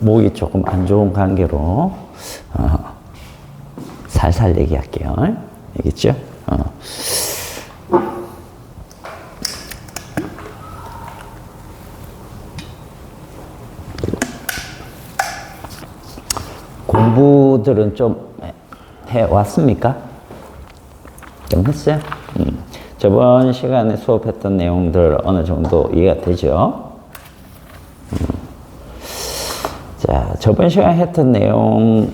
목이 조금 안 좋은 관계로 살살 얘기할게요. 알겠죠? 공부들은 좀 해왔습니까? 좀 했어요? 저번 시간에 수업했던 내용들 어느 정도 이해가 되죠? 자, 저번 시간에 했던 내용이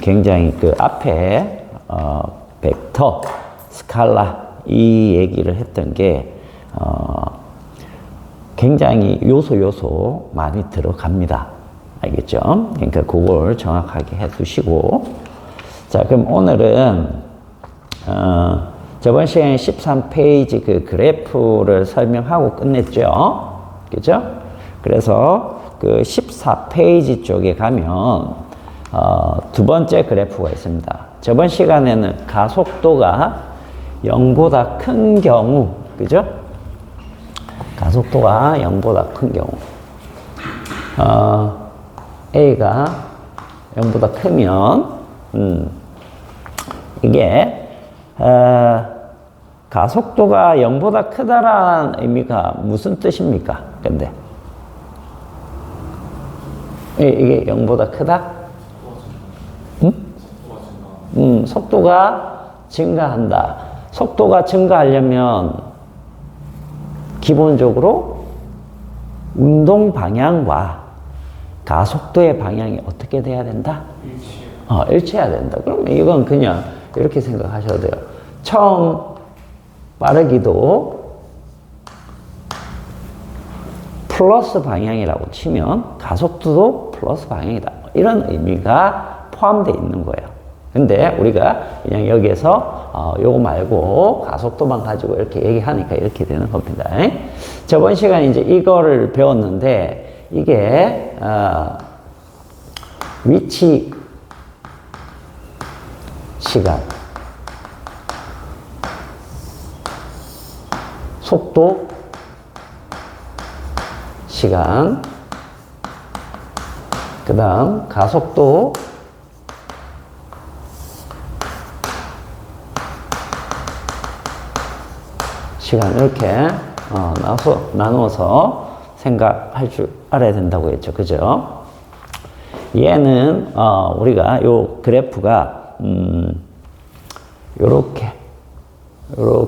굉장히 그 앞에 벡터, 스칼라 이 얘기를 했던 게 굉장히 요소 많이 들어갑니다. 알겠죠? 그러니까 그걸 정확하게 해 두시고, 자, 그럼 오늘은 저번 시간에 13페이지 그 그래프를 설명하고 끝냈죠? 그죠? 그래서 그 14페이지 쪽에 가면 두 번째 그래프가 있습니다. 저번 시간에는 가속도가 0보다 큰 경우, 그죠? 가속도가 0보다 큰 경우, A가 0보다 크면, 이게, 가속도가 0보다 크다라는 의미가 무슨 뜻입니까? 근데, 이게 0보다 크다? 속도가 증가한다. 속도가 증가하려면 기본적으로 운동 방향과 가속도의 방향이 어떻게 돼야 된다? 일치해야 된다. 그러면 이건 그냥 이렇게 생각하셔도 돼요. 처음 빠르기도 플러스 방향이라고 치면 가속도도 플러스 방향이다. 이런 의미가 포함되어 있는 거예요. 근데 우리가 그냥 여기에서 요거 말고 가속도만 가지고 이렇게 얘기하니까 이렇게 되는 겁니다. 저번 시간에 이제 이거를 배웠는데 이게 위치, 시간, 속도, 시간, 그 다음 가속도, 시간 이렇게 나누어서 생각할 줄 알아야 된다고 했죠. 그죠? 얘는 우리가 요 그래프가 요렇게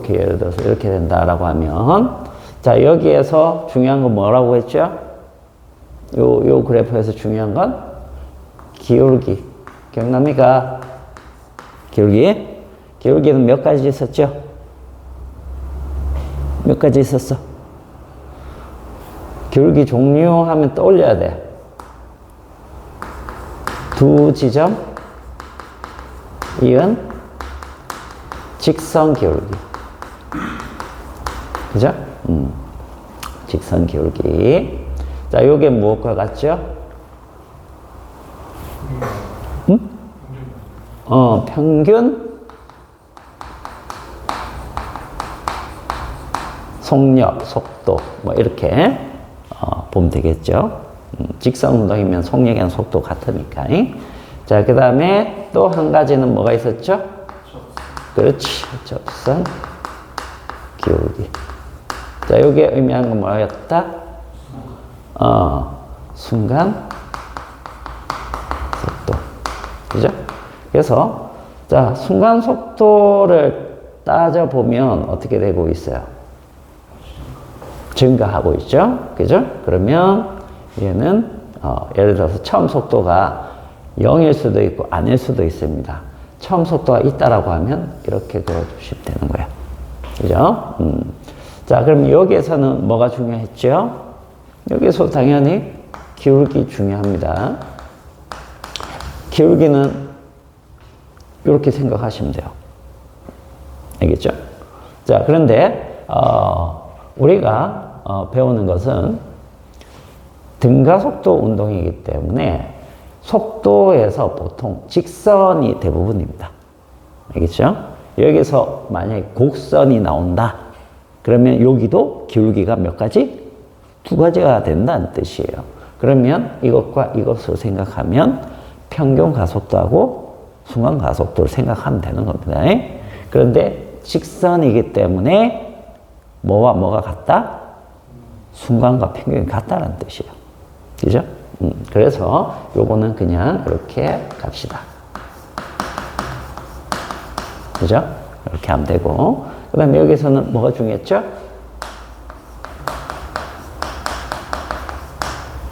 예를 들어서 이렇게 된다라고 하면, 자, 여기에서 중요한 건 뭐라고 했죠? 요 그래프에서 중요한 건 기울기. 기억납니까? 기울기는 몇 가지 있었죠? 몇 가지 있었어? 기울기 종류 하면 떠올려야 돼. 두 지점 이은 직선 기울기. 그죠? 직선 기울기. 자, 요게 무엇과 같죠? 평균 속력, 속도, 뭐 이렇게 보면 되겠죠. 직선 운동이면 속력이랑 속도 같으니까. 자, 그 다음에 또 한 가지는 뭐가 있었죠? 그렇지, 접선 기울기. 자, 요게 의미하는 건 뭐였다? 순간 속도. 그죠? 그래서 자, 순간 속도를 따져보면 어떻게 되고 있어요? 증가하고 있죠? 그죠? 그러면 얘는 예를 들어서 처음 속도가 0일 수도 있고 아닐 수도 있습니다. 처음 속도가 있다라고 하면 이렇게 그려주시면 되는 거예요. 그죠? 자, 그럼 여기에서는 뭐가 중요했죠? 여기서 당연히 기울기 중요합니다. 기울기는 이렇게 생각하시면 돼요. 알겠죠? 자, 그런데 우리가 배우는 것은 등가속도 운동이기 때문에 속도에서 보통 직선이 대부분입니다. 알겠죠? 여기서 만약에 곡선이 나온다. 그러면 여기도 기울기가 몇 가지? 두 가지가 된다는 뜻이에요. 그러면 이것과 이것을 생각하면 평균 가속도하고 순간 가속도를 생각하면 되는 겁니다. 그런데 직선이기 때문에 뭐와 뭐가 같다? 순간과 평균이 같다는 뜻이에요. 그죠? 그래서 요거는 그냥 이렇게 갑시다. 그죠? 이렇게 하면 되고. 그 다음에 여기서는 뭐가 중요했죠?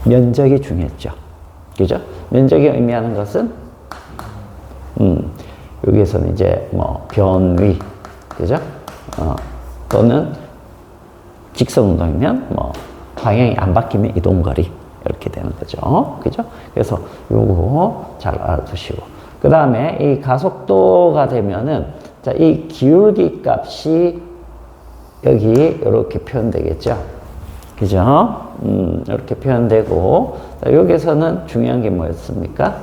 면적이 중요했죠. 그죠? 면적이 의미하는 것은, 여기에서는 이제 뭐, 변위. 그죠? 또는 직선 운동이면 뭐, 방향이 안 바뀌면 이동거리. 이렇게 되는 거죠. 그죠? 그래서 요거 잘 알아두시고. 그 다음에 이 가속도가 되면은, 자, 이 기울기 값이 여기 이렇게 표현되겠죠. 그죠? 이렇게 표현되고, 자, 여기서는 중요한 게 뭐였습니까?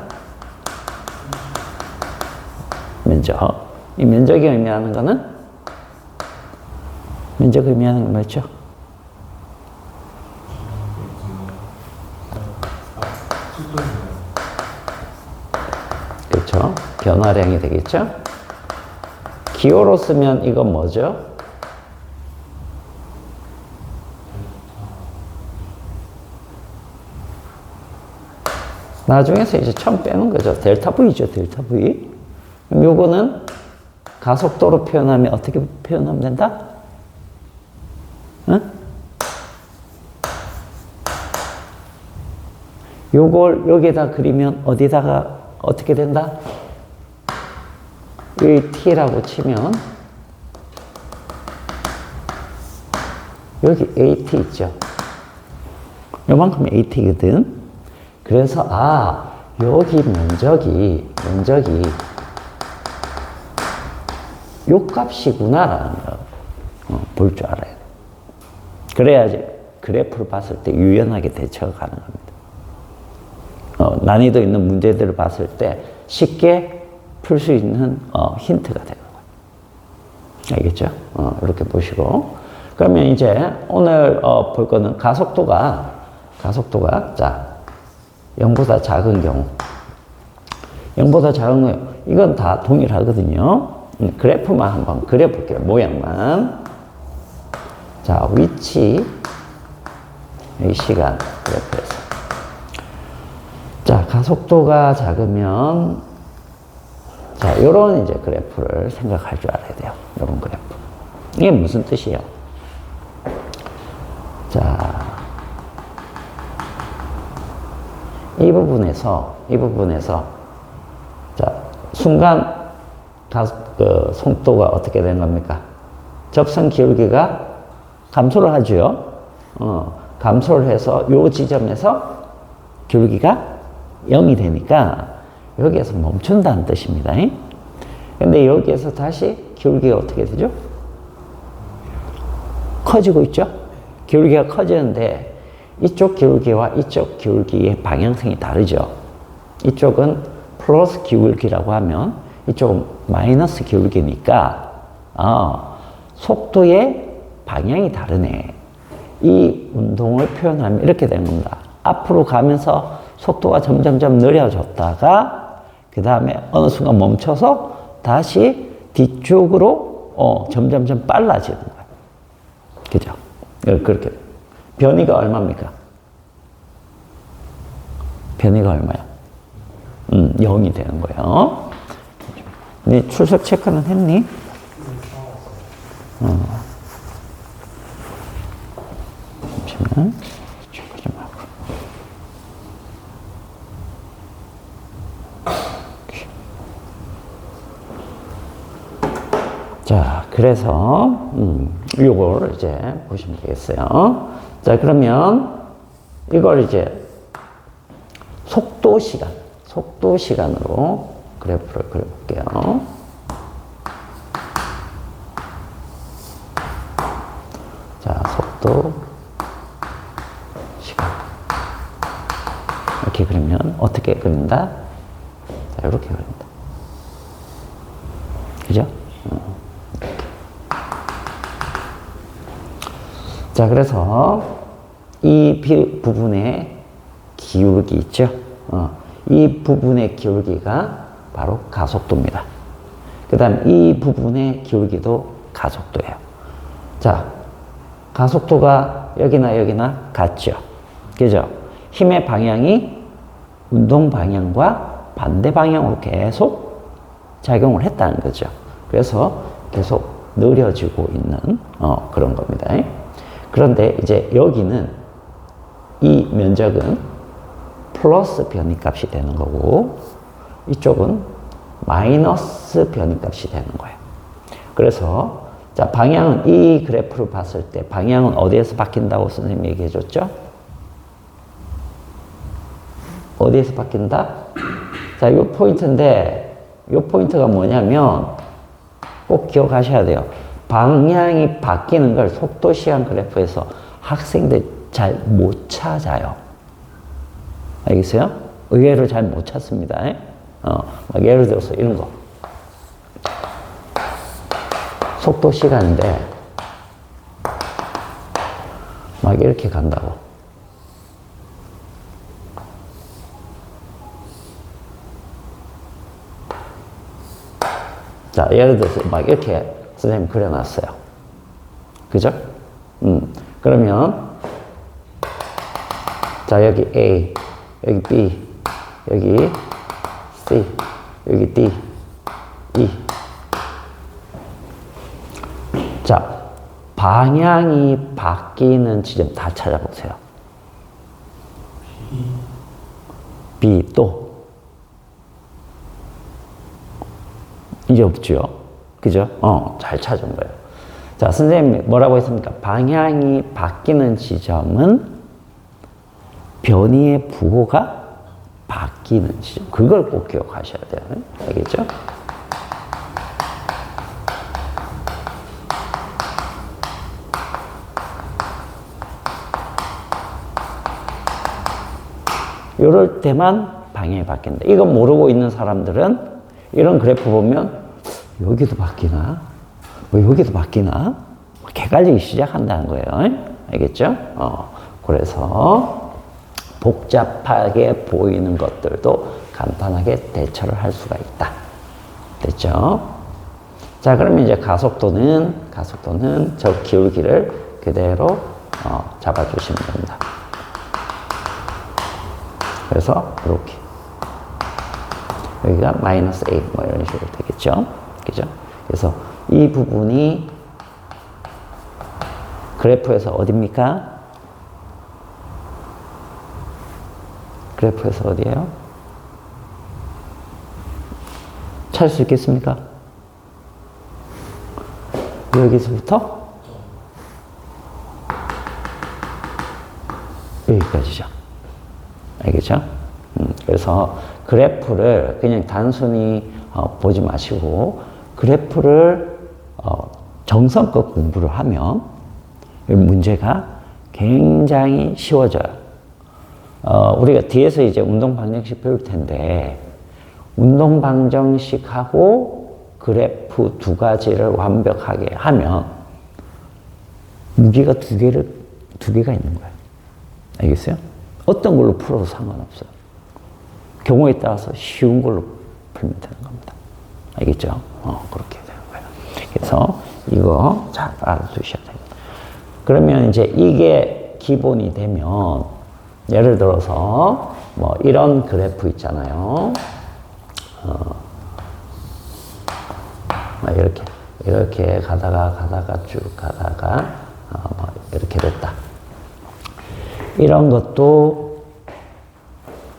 면적. 이 면적이 의미하는 거는? 면적이 의미하는 게 뭐였죠? 그렇죠. 변화량이 되겠죠. 기호로 쓰면 이건 뭐죠? 나중에서 이제 처음 빼는 거죠. 델타 V죠. 델타 V. 그럼 요거는 가속도로 표현하면 어떻게 표현하면 된다? 응? 요걸 여기에다 그리면 어디다가 어떻게 된다? 이 T라고 치면 여기 AT 있죠. 요만큼 AT거든. 그래서 여기 면적이 요 값이구나라는 거 볼 줄 알아야 돼. 그래야지 그래프를 봤을 때 유연하게 대처가 가능합니다. 난이도 있는 문제들을 봤을 때 쉽게 풀 수 있는 힌트가 되는 거예요. 알겠죠? 이렇게 보시고. 그러면 이제 오늘 볼 거는 가속도가 자 0보다 작은 경우 0보다 작은 경우 이건 다 동일하거든요. 그래프만 한번 그려볼게요. 모양만. 자, 위치 이 시간 그래프에서 자, 가속도가 작으면 자, 요런 이제 그래프를 생각할 줄 알아야 돼요. 요런 그래프. 이게 무슨 뜻이에요? 자, 이 부분에서 자, 순간 속도가 어떻게 되는 겁니까? 접선 기울기가 감소를 하죠. 감소를 해서 요 지점에서 기울기가 0이 되니까 여기에서 멈춘다는 뜻입니다. 근데 여기에서 다시 기울기가 어떻게 되죠? 커지고 있죠? 기울기가 커지는데 이쪽 기울기와 이쪽 기울기의 방향성이 다르죠. 이쪽은 플러스 기울기라고 하면 이쪽은 마이너스 기울기니까 속도의 방향이 다르네. 이 운동을 표현하면 이렇게 되는 겁니다. 앞으로 가면서 속도가 점점점 느려졌다가 그 다음에 어느 순간 멈춰서 다시 뒤쪽으로 점점점 빨라지는 거예요. 그죠? 그렇게. 변이가 얼마입니까? 변이가 얼마야? 0이 되는 거예요. 네 출석 체크는 했니? 잠시만. 체크 좀 하고. 자, 그래서 요걸 이제 보시면 되겠어요. 자, 그러면 이걸 이제 속도 시간으로 그래프를 그려볼게요. 자, 속도 시간 이렇게 그리면 어떻게 그린다? 자, 이렇게 그린다. 그죠? 자, 그래서 이 부분의 기울기 있죠? 이 부분의 기울기가 바로 가속도입니다. 그 다음 이 부분의 기울기도 가속도예요. 자, 가속도가 여기나 여기나 같죠? 그죠? 힘의 방향이 운동 방향과 반대 방향으로 계속 작용을 했다는 거죠. 그래서 계속 느려지고 있는 그런 겁니다. 그런데 이제 여기는 이 면적은 플러스 변이값이 되는 거고 이쪽은 마이너스 변이값이 되는 거예요. 그래서 자, 방향은 이 그래프를 봤을 때 방향은 어디에서 바뀐다고 선생님이 얘기해 줬죠? 어디에서 바뀐다? 자, 이 포인트인데 이 포인트가 뭐냐면 꼭 기억하셔야 돼요. 방향이 바뀌는 걸 속도 시간 그래프에서 학생들 잘 못 찾아요. 알겠어요? 의외로 잘 못 찾습니다. 막 예를 들어서 이런 거. 속도 시간인데 막 이렇게 간다고. 자, 예를 들어서 막 이렇게 선생님 그려놨어요. 그죠? 그러면 자, 여기 A, 여기 B, 여기 C, 여기 D, E. 자, 방향이 바뀌는 지점 다 찾아보세요. B 또 이제 없죠. 그죠? 잘 찾은 거예요. 자, 선생님이 뭐라고 했습니까? 방향이 바뀌는 지점은 변이의 부호가 바뀌는 지점. 그걸 꼭 기억하셔야 돼요. 알겠죠? 이럴 때만 방향이 바뀐다. 이거 모르고 있는 사람들은 이런 그래프 보면 여기도 바뀌나? 여기도 바뀌나? 헷갈리기 시작한다는 거예요. 알겠죠? 그래서 복잡하게 보이는 것들도 간단하게 대처를 할 수가 있다. 됐죠? 자, 그러면 이제 가속도는 저 기울기를 그대로 잡아주시면 됩니다. 그래서 이렇게 여기가 마이너스 A 뭐 이런 식으로 되겠죠. 그죠? 그래서 이 부분이 그래프에서 어디입니까? 그래프에서 어디예요? 찾을 수 있겠습니까? 여기서부터 여기까지죠. 알겠죠? 그래서 그래프를 그냥 단순히 보지 마시고 그래프를 정성껏 공부를 하면 문제가 굉장히 쉬워져요. 우리가 뒤에서 이제 운동방정식 배울 텐데 운동방정식하고 그래프 두 가지를 완벽하게 하면 무게가 두 개가 있는 거예요. 알겠어요? 어떤 걸로 풀어도 상관없어요. 경우에 따라서 쉬운 걸로 풀면 되는 겁니다. 알겠죠? 그렇게 되는 거예요. 그래서 이거 잘 알아두셔야 돼요. 그러면 이제 이게 기본이 되면 예를 들어서 뭐 이런 그래프 있잖아요. 이렇게 가다가 쭉 가다가 뭐 이렇게 됐다. 이런 것도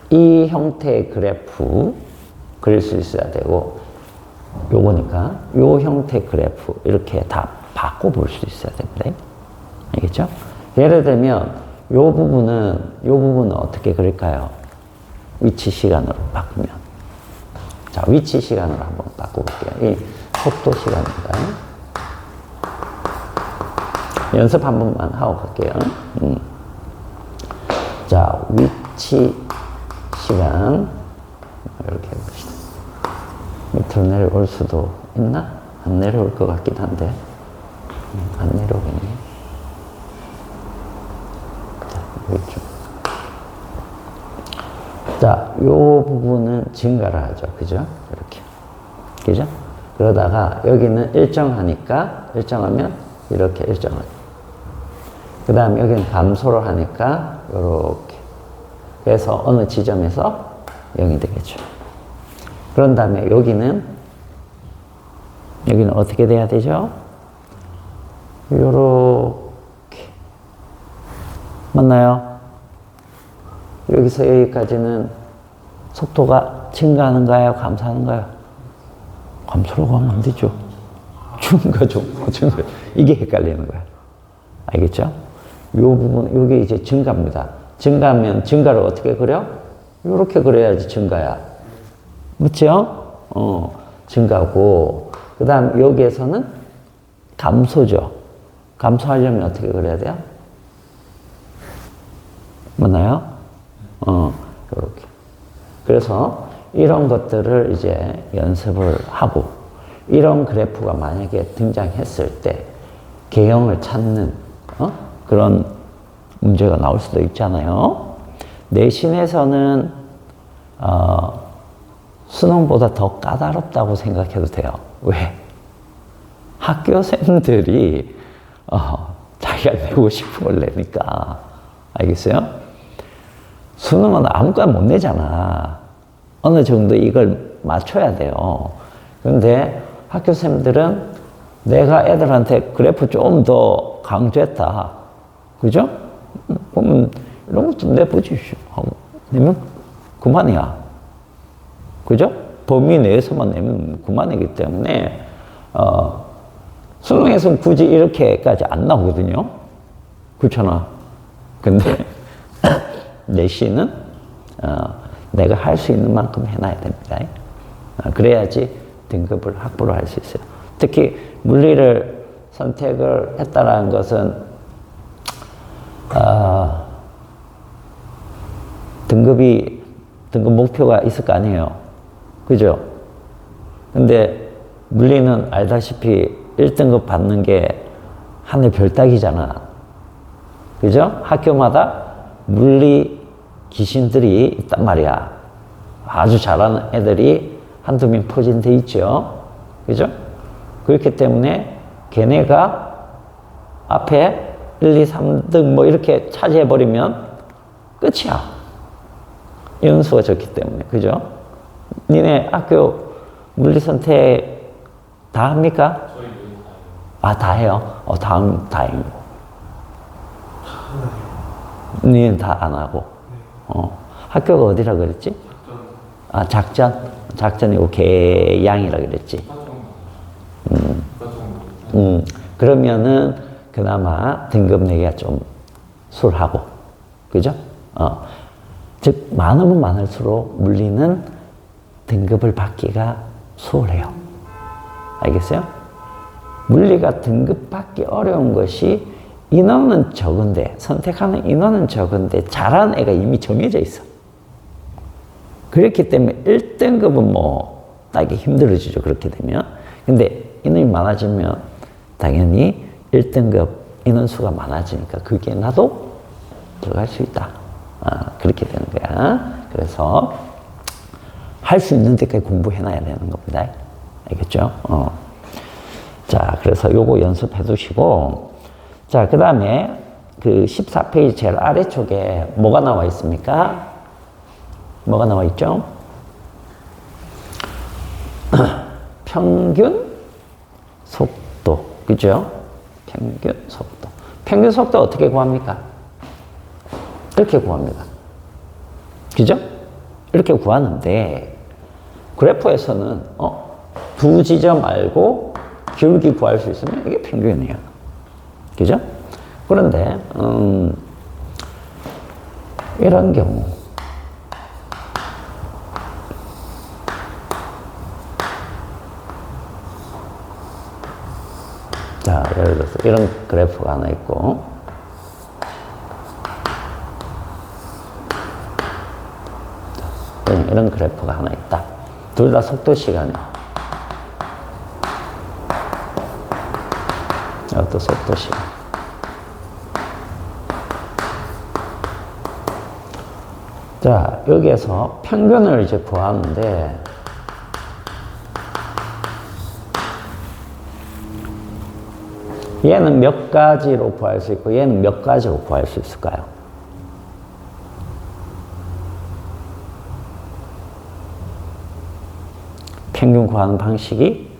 이 형태의 그래프 그릴 수 있어야 되고 요거니까 요 형태의 그래프 이렇게 다 바꿔볼 수 있어야 됩니다. 알겠죠? 예를 들면 요 부분은 어떻게 그릴까요? 위치 시간으로 바꾸면. 자, 위치 시간으로 한번 바꿔볼게요. 이 속도 시간입니다. 연습 한 번만 하고 갈게요. 자, 위치 시간 이렇게 해봅시다. 밑으로 내려올 수도 있나? 안 내려올 것 같긴 한데 안 내려오겠네. 자, 여기 좀 요 부분은 증가를 하죠. 그죠? 이렇게. 그죠? 그러다가 여기는 일정하면 이렇게 일정하게. 그 다음에 여기는 감소를 하니까 요렇게. 그래서 어느 지점에서 0이 되겠죠. 그런 다음에 여기는 어떻게 돼야 되죠? 요렇게. 맞나요? 여기서 여기까지는 속도가 증가하는가요? 감소하는가요? 감소로 가면 안 되죠. 증가. 이게 헷갈리는 거야. 알겠죠? 요 부분, 요게 이제 증가입니다. 증가하면 증가를 어떻게 그려? 요렇게 그려야지 증가야. 그렇죠? 증가고. 그 다음 여기에서는 감소죠. 감소하려면 어떻게 그려야 돼요? 맞나요? 요렇게. 그래서 이런 것들을 이제 연습을 하고, 이런 그래프가 만약에 등장했을 때 개형을 찾는 그런 문제가 나올 수도 있잖아요. 내신에서는 수능보다 더 까다롭다고 생각해도 돼요. 왜? 학교생들이 자기가 내고 싶은 걸 내니까. 알겠어요? 수능은 아무거나 못 내잖아. 어느 정도 이걸 맞춰야 돼요. 그런데 학교생들은 내가 애들한테 그래프 좀 더 강조했다. 그죠? 그러면 이런 것 좀 내보십시오. 내면 그만이야. 그죠? 범위 내에서만 내면 그만이기 때문에, 수능에서는 굳이 이렇게까지 안 나오거든요. 그렇잖아. 근데, 내신은, 내가 할 수 있는 만큼 해놔야 됩니다. 그래야지 등급을 확보를 할 수 있어요. 특히, 물리를 선택을 했다라는 것은, 등급 목표가 있을 거 아니에요. 그죠? 근데 물리는 알다시피 1등급 받는 게 하늘 별따기잖아. 그죠? 학교마다 물리 귀신들이 있단 말이야. 아주 잘하는 애들이 한두 명 포진돼 있죠. 그죠? 그렇기 때문에 걔네가 앞에 1, 2, 3등 뭐 이렇게 차지해버리면 끝이야. 연수가 적기 때문에. 그죠? 니네 학교 물리 선택 다 합니까? 다 해요? 다행이고. 니는 다 안 하고. 학교가 어디라 그랬지? 작전? 작전이고 개양이라 그랬지. 그러면은 그나마 등급 내기가 좀 수월하고. 그죠? 즉, 많으면 많을수록 물리는 등급을 받기가 수월해요. 알겠어요? 물리가 등급 받기 어려운 것이 인원은 적은데, 선택하는 인원은 적은데, 잘하는 애가 이미 정해져 있어. 그렇기 때문에 1등급은 뭐, 따기 힘들어지죠. 그렇게 되면. 근데 인원이 많아지면 당연히 1등급 인원수가 많아지니까 그게 나도 들어갈 수 있다. 그렇게 되는 거야. 그래서 할 수 있는 데까지 공부해놔야 되는 겁니다. 알겠죠? 자, 그래서 요거 연습해 두시고, 자, 그 다음에 그 14페이지 제일 아래쪽에 뭐가 나와 있습니까? 뭐가 나와 있죠? 평균 속도. 그죠? 평균 속도. 평균 속도 어떻게 구합니까? 이렇게 구합니다. 그죠? 이렇게 구하는데, 그래프에서는, 두 지점 알고 기울기 구할 수 있으면 이게 평균이에요. 그죠? 그런데, 이런 경우. 자, 예를 들어서 이런 그래프가 하나 있고, 이런 그래프가 하나 있다. 둘 다 속도 시간이야. 이것도 속도 시간. 자, 여기에서 평균을 이제 구하는데, 얘는 몇 가지로 구할 수 있고, 얘는 몇 가지로 구할 수 있을까요? 평균 구하는 방식이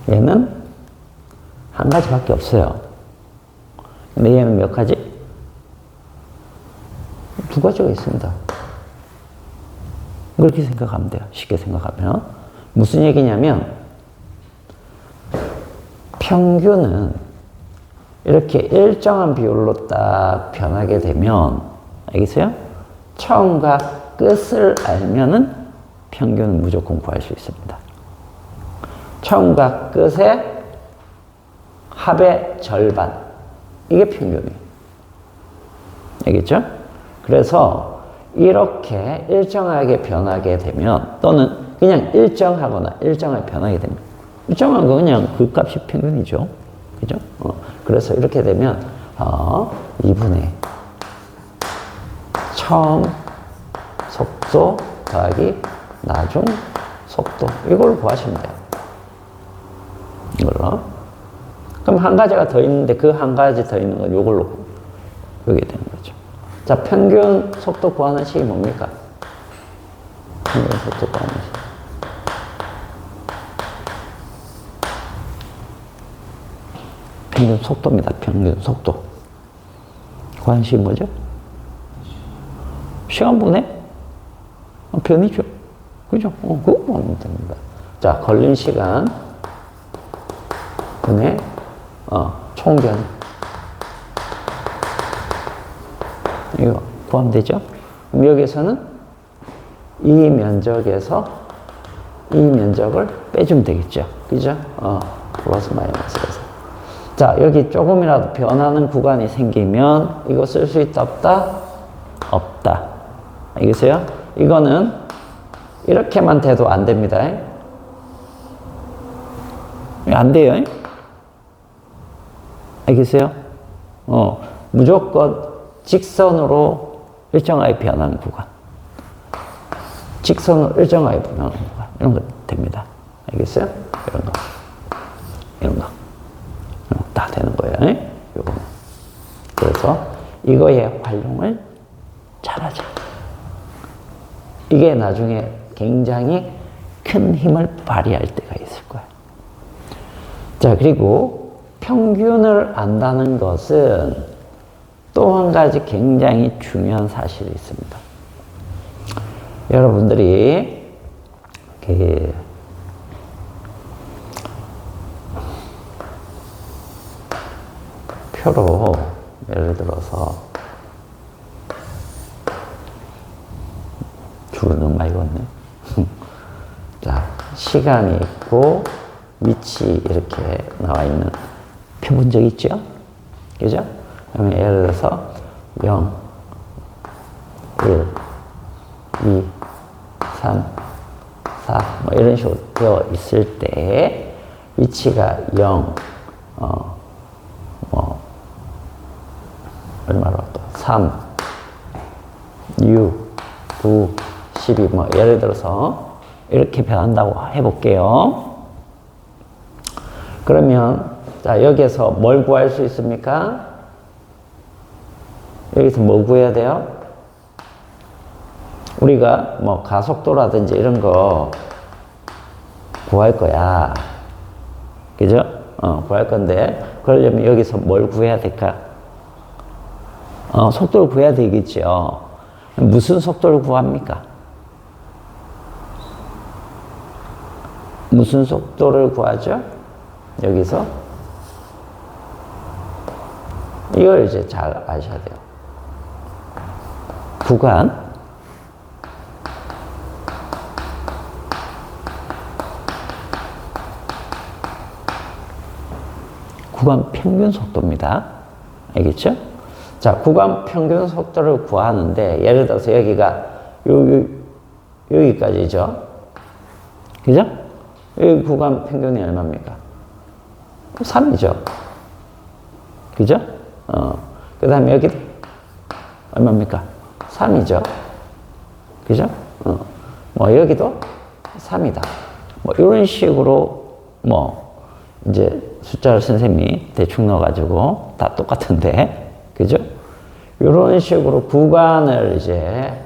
얘는 한 가지밖에 없어요. 근데 얘는 몇 가지? 두 가지가 있습니다. 그렇게 생각하면 돼요. 쉽게 생각하면. 무슨 얘기냐면, 평균은 이렇게 일정한 비율로 딱 변하게 되면, 알겠어요? 처음과 끝을 알면은 평균은 무조건 구할 수 있습니다. 처음과 끝의 합의 절반. 이게 평균이에요. 알겠죠? 그래서 이렇게 일정하게 변하게 되면, 또는 그냥 일정하거나 일정하게 변하게 되면, 일정한 거 그냥 그 값이 평균이죠. 그죠? 그래서 이렇게 되면, 2분의 처음 속도 더하기 나중 속도. 이걸 구하시면 돼요. 이걸로. 그럼 한 가지가 더 있는데 그 한 가지 더 있는 건 이걸로 여기 되는 거죠. 자, 평균 속도 구하는 식이 뭡니까? 평균 속도 구하는 식. 평균 속도입니다. 평균 속도. 구하는 식이 뭐죠? 시간분의 변이죠. 그죠? 그거 하면 됩니다. 자, 걸린 시간 분의 총변. 이거 구하면 되죠? 그럼 여기서는 이 면적에서 이 면적을 빼주면 되겠죠? 그죠? 플러스 마이너스에서. 자, 여기 조금이라도 변하는 구간이 생기면 이거 쓸 수 있다, 없다? 없다. 알겠어요? 이거는 이렇게만 돼도 안 됩니다. 안 돼요. 알겠어요? 무조건 직선으로 일정하게 변하는 구간. 직선으로 일정하게 변하는 구간. 이런 거 됩니다. 알겠어요? 이런 거. 이런 거. 다 되는 거예요. 요거. 그래서 이거의 활용을 잘하자. 이게 나중에 굉장히 큰 힘을 발휘할 때가 있을 거예요. 자, 그리고 평균을 안다는 것은 또 한 가지 굉장히 중요한 사실이 있습니다. 여러분들이 표로 예를 들어서 줄을 너무 많이 걷네. 자, 시간이 있고 위치 이렇게 나와 있는 표 본 적 있죠? 그죠? 그러면 예를 들어서 0, 1, 2, 3, 4 뭐 이런 식으로 되어 있을 때 위치가 0, 얼마로 또 3, 6, 9, 12 뭐 예를 들어서 이렇게 변한다고 해볼게요. 그러면 자, 여기에서 뭘 구할 수 있습니까? 여기서 뭐 구해야 돼요? 우리가 뭐 가속도라든지 이런 거 구할 거야. 그죠? 구할 건데, 그러려면 여기서 뭘 구해야 될까? 속도를 구해야 되겠죠. 무슨 속도를 구합니까? 무슨 속도를 구하죠? 여기서? 이걸 이제 잘 아셔야 돼요. 구간 평균 속도입니다. 알겠죠? 자, 구간 평균 속도를 구하는데 예를 들어서 여기가 여기까지죠. 그죠? 여기 구간 평균이 얼마입니까? 3이죠. 그죠? 그 다음에 여기 얼마입니까? 3이죠. 그죠? 뭐 여기도 3이다. 뭐 이런 식으로 뭐 이제 숫자를 선생님이 대충 넣어가지고 다 똑같은데, 그죠? 이런 식으로 구간을 이제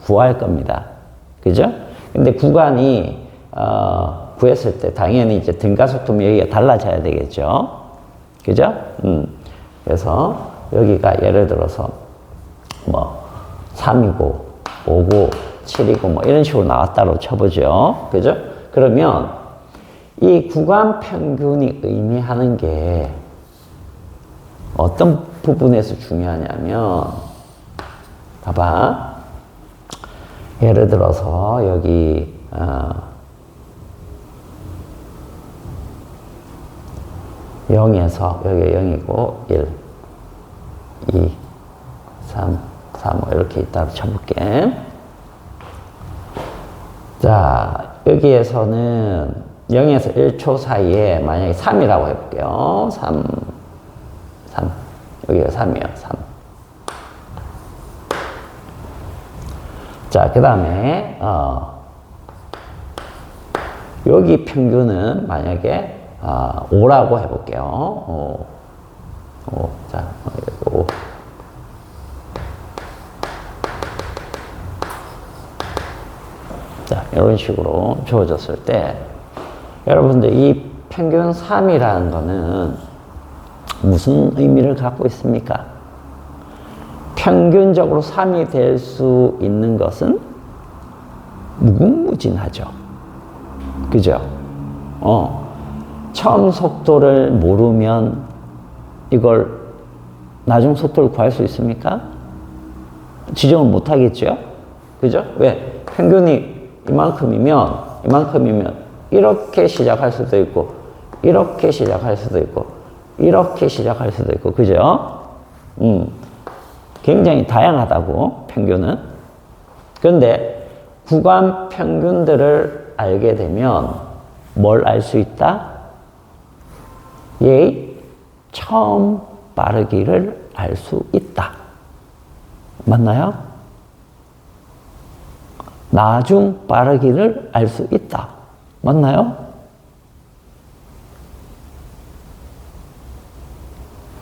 구할 겁니다. 그죠? 근데 구간이 구했을 때 당연히 이제 등가속도면 여기가 달라져야 되겠죠. 그죠? 그래서 여기가 예를 들어서 뭐 3이고 5고 7이고 뭐 이런 식으로 나왔다고 쳐보죠. 그죠? 그러면 이 구간 평균이 의미하는 게 어떤 부분에서 중요하냐면, 봐봐. 예를 들어서 여기 0에서 여기가 0이고 1, 2, 3, 4 뭐 이렇게 있다고 쳐볼게. 자, 여기에서는 0에서 1초 사이에 만약에 3이라고 해볼게요. 3. 여기가 3이에요. 3. 자, 그 다음에 여기 평균은 만약에 5라고 해볼게요. 5. 자, 5. 자, 이런 식으로 주어졌을 때 여러분들 이 평균 3이라는 거는 무슨 의미를 갖고 있습니까? 평균적으로 3이 될 수 있는 것은 무궁무진하죠. 그죠? 처음 속도를 모르면 이걸 나중 속도를 구할 수 있습니까? 지정을 못 하겠죠? 그죠? 왜? 평균이 이만큼이면 이렇게 시작할 수도 있고 이렇게 시작할 수도 있고 이렇게 시작할 수도 있고, 그죠? 굉장히 다양하다고, 평균은. 그런데 구간 평균들을 알게 되면 뭘 알 수 있다? 얘의 처음 빠르기를 알 수 있다. 맞나요? 나중 빠르기를 알 수 있다. 맞나요?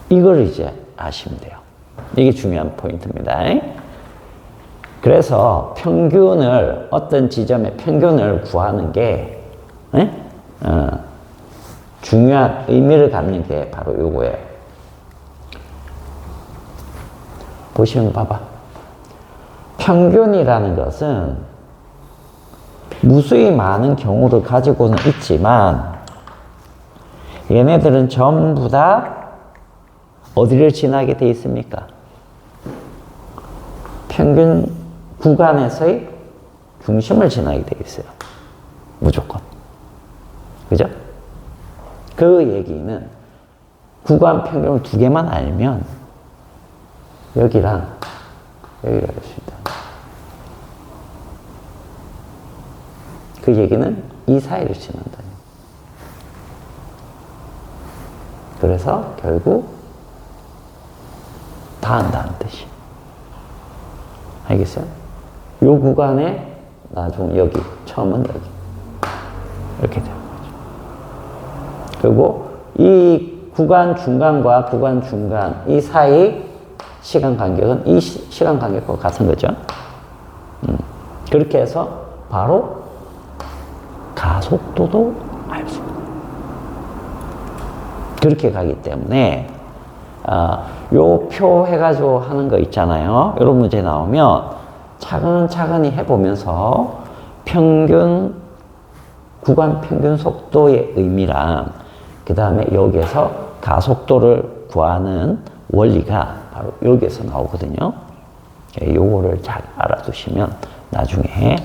이걸 이제 아시면 돼요. 이게 중요한 포인트입니다. 그래서 평균을, 어떤 지점의 평균을 구하는 게 중요한 의미를 갖는 게 바로 요거예요. 보시면 봐봐. 평균이라는 것은 무수히 많은 경우를 가지고는 있지만 얘네들은 전부 다 어디를 지나게 돼 있습니까? 평균 구간에서의 중심을 지나게 돼 있어요. 무조건. 그죠? 그 얘기는 구간 평균을 두 개만 알면 여기랑 여기를 알 수 있다. 그 얘기는 이 사이를 지난다. 그래서 결국 다 안다는 뜻이. 알겠어요? 요 구간에 나중 여기, 처음은 여기. 이렇게 되는 거죠. 그리고 이 구간 중간과 구간 중간, 이 사이 시간 간격은 이 시간 간격과 같은 거죠. 그렇게 해서 바로 가속도도 알 수 있다. 그렇게 가기 때문에 요 표 해가지고 하는 거 있잖아요. 이런 문제 나오면 차근차근히 해보면서 평균, 구간 평균 속도의 의미랑 그 다음에 여기에서 가속도를 구하는 원리가 바로 여기에서 나오거든요. 요거를 잘 알아두시면 나중에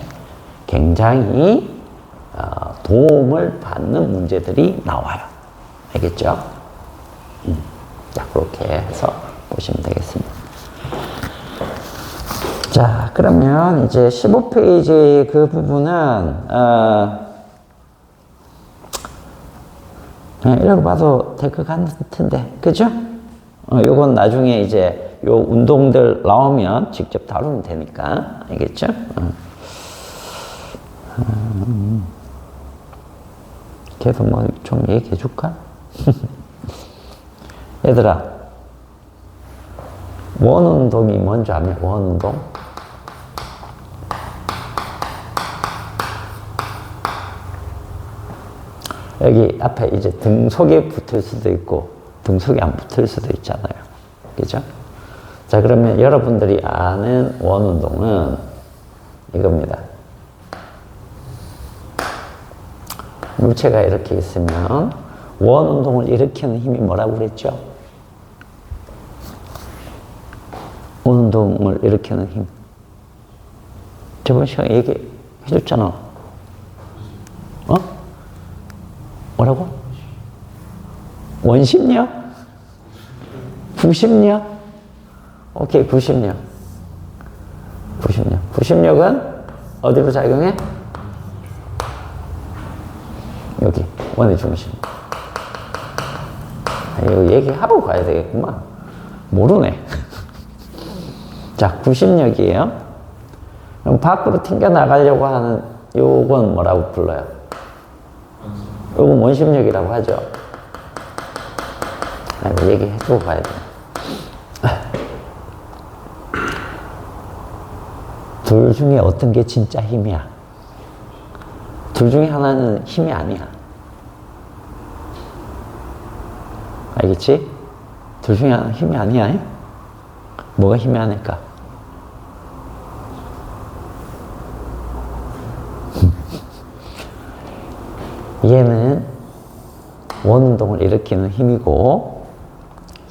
굉장히 도움을 받는 문제들이 나와요. 알겠죠? 자, 그렇게 해서 보시면 되겠습니다. 자, 그러면 이제 15페이지 그 부분은, 그냥 읽어봐도 될 것 같은데, 그죠? 요건 나중에 이제 요 운동들 나오면 직접 다루면 되니까. 알겠죠? 걔도 뭐 좀 얘기해 줄까? 얘들아, 원운동이 뭔지 아냐? 원운동? 여기 앞에 이제 등속에 붙을 수도 있고 등속에 안 붙을 수도 있잖아요. 그죠? 자, 그러면 여러분들이 아는 원운동은 이겁니다. 물체가 이렇게 있으면 원운동을 일으키는 힘이 뭐라고 그랬죠? 원운동을 일으키는 힘. 저번 시간에 얘기해 줬잖아. 어? 뭐라고? 원심력? 구심력? 오케이, 구심력. 구심력. 구심력은 어디로 작용해? 여기, 원의 중심. 이거 얘기하고 가야 되겠구만. 모르네. 자, 구심력이에요. 그럼 밖으로 튕겨나가려고 하는 요건 뭐라고 불러요? 요건 원심력이라고 하죠. 이거 얘기해주고 가야 돼. 둘 중에 어떤 게 진짜 힘이야? 둘 중에 하나는 힘이 아니야. 알겠지? 둘 중에 하나는 힘이 아니야. 뭐가 힘이 아닐까? 얘는 원운동을 일으키는 힘이고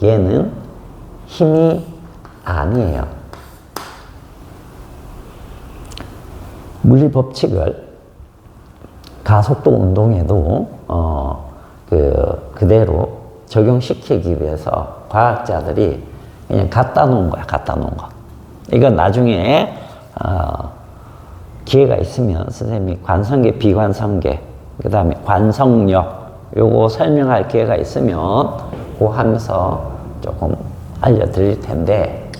얘는 힘이 아니에요. 물리 법칙을 가속도 운동에도 그대로 적용시키기 위해서 과학자들이 그냥 갖다 놓은 거야. 갖다 놓은 거. 이건 나중에 기회가 있으면 선생님이 관성계, 비관성계, 그 다음에 관성력 요거 설명할 기회가 있으면 그거 하면서 조금 알려드릴 텐데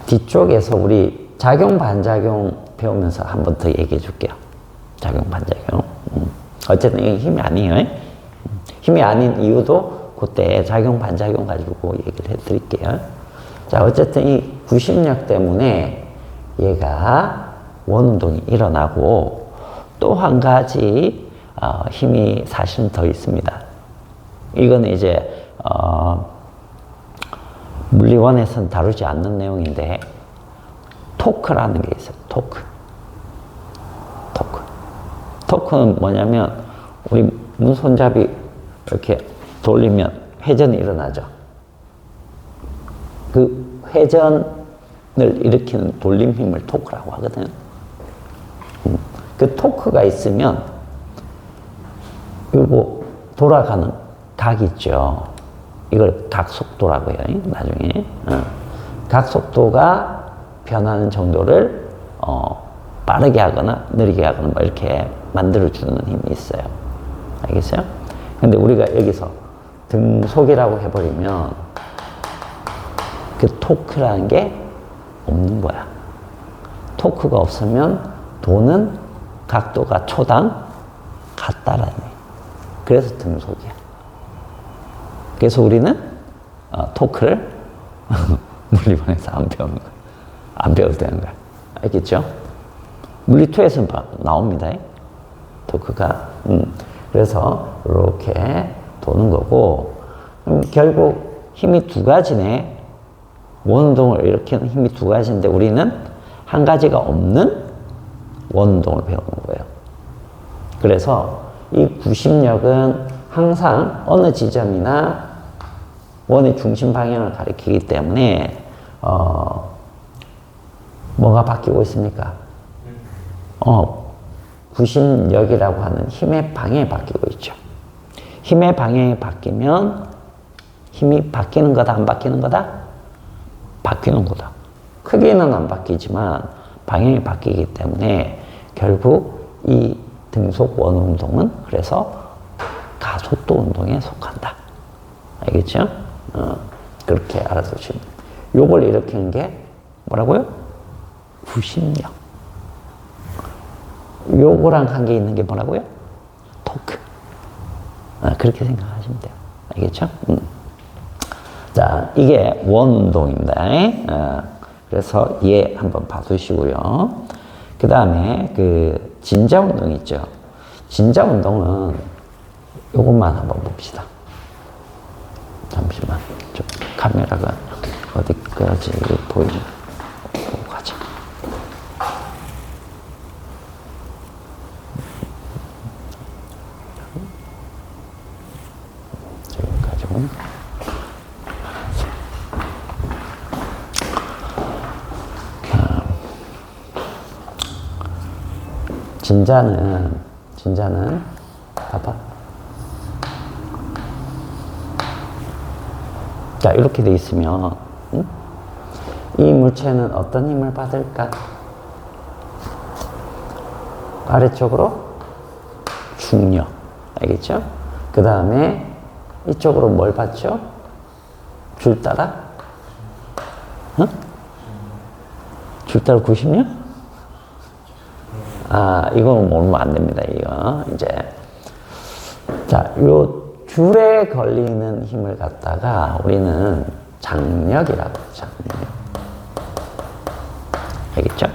뒤쪽에서 우리 작용, 반작용 배우면서 한 번 더 얘기해 줄게요. 작용, 반작용. 어쨌든 이게 힘이 아니에요. 힘이 아닌 이유도 그때 작용, 반작용 가지고 얘기를 해 드릴게요. 자, 어쨌든 이 구심력 때문에 얘가 원운동이 일어나고 또 한 가지 힘이 사실은 더 있습니다. 이거는 이제 물리원에서는 다루지 않는 내용인데 토크라는 게 있어요. 토크. 토크는 뭐냐면 우리 문손잡이 이렇게 돌리면 회전이 일어나죠. 그 회전을 일으키는 돌림 힘을 토크라고 하거든요. 그 토크가 있으면 요거 돌아가는 각 있죠. 이걸 각속도라고 해요. 나중에 각속도가 변하는 정도를 빠르게 하거나 느리게 하거나 뭐 이렇게 만들어주는 힘이 있어요. 알겠어요? 근데 우리가 여기서 등속이라고 해버리면 그 토크라는 게 없는 거야. 토크가 없으면 도는 각도가 초당 같다라는 거예요. 그래서 등속이야. 그래서 우리는 토크를 물리반에서 안 배우는 거야. 안 배워도 되는 거야. 알겠죠? 물리2에서는 나옵니다. 토크가. 그래서 이렇게 도는 거고 결국 힘이 두 가지네. 원운동을 일으키는 힘이 두 가지인데 우리는 한 가지가 없는 원운동을 배우는 거예요. 그래서 이 구심력은 항상 어느 지점이나 원의 중심 방향을 가리키기 때문에 뭐가 바뀌고 있습니까? 구심력이라고 하는 힘의 방향이 바뀌고 있죠. 힘의 방향이 바뀌면 힘이 바뀌는 거다, 안 바뀌는 거다? 바뀌는 거다. 크기는 안 바뀌지만 방향이 바뀌기 때문에 결국 이 등속 원운동은 그래서 가속도 운동에 속한다. 알겠죠? 그렇게 알아두시면. 요걸 일으키는 게 뭐라고요? 구심력. 요거랑 관계 있는 게 뭐라고요? 토크. 그렇게 생각하시면 돼요. 알겠죠? 자, 이게 원운동입니다. 그래서 얘 한번 봐두시고요. 그 다음에 그 진자운동 있죠. 진자운동은 요것만 한번 봅시다. 잠시만. 좀 카메라가 어디까지 보이나 보고 가자. 여기까지. 진자는 봐봐. 자, 이렇게 돼 있으면 이 물체는 어떤 힘을 받을까? 아래쪽으로 중력. 알겠죠? 그 다음에 이쪽으로 뭘 받죠? 줄 따라? 줄 따라 90력? 이건 모르면 안 됩니다, 이거. 이제. 자, 요 줄에 걸리는 힘을 갖다가 우리는 장력이라고 해요, 장력. 알겠죠?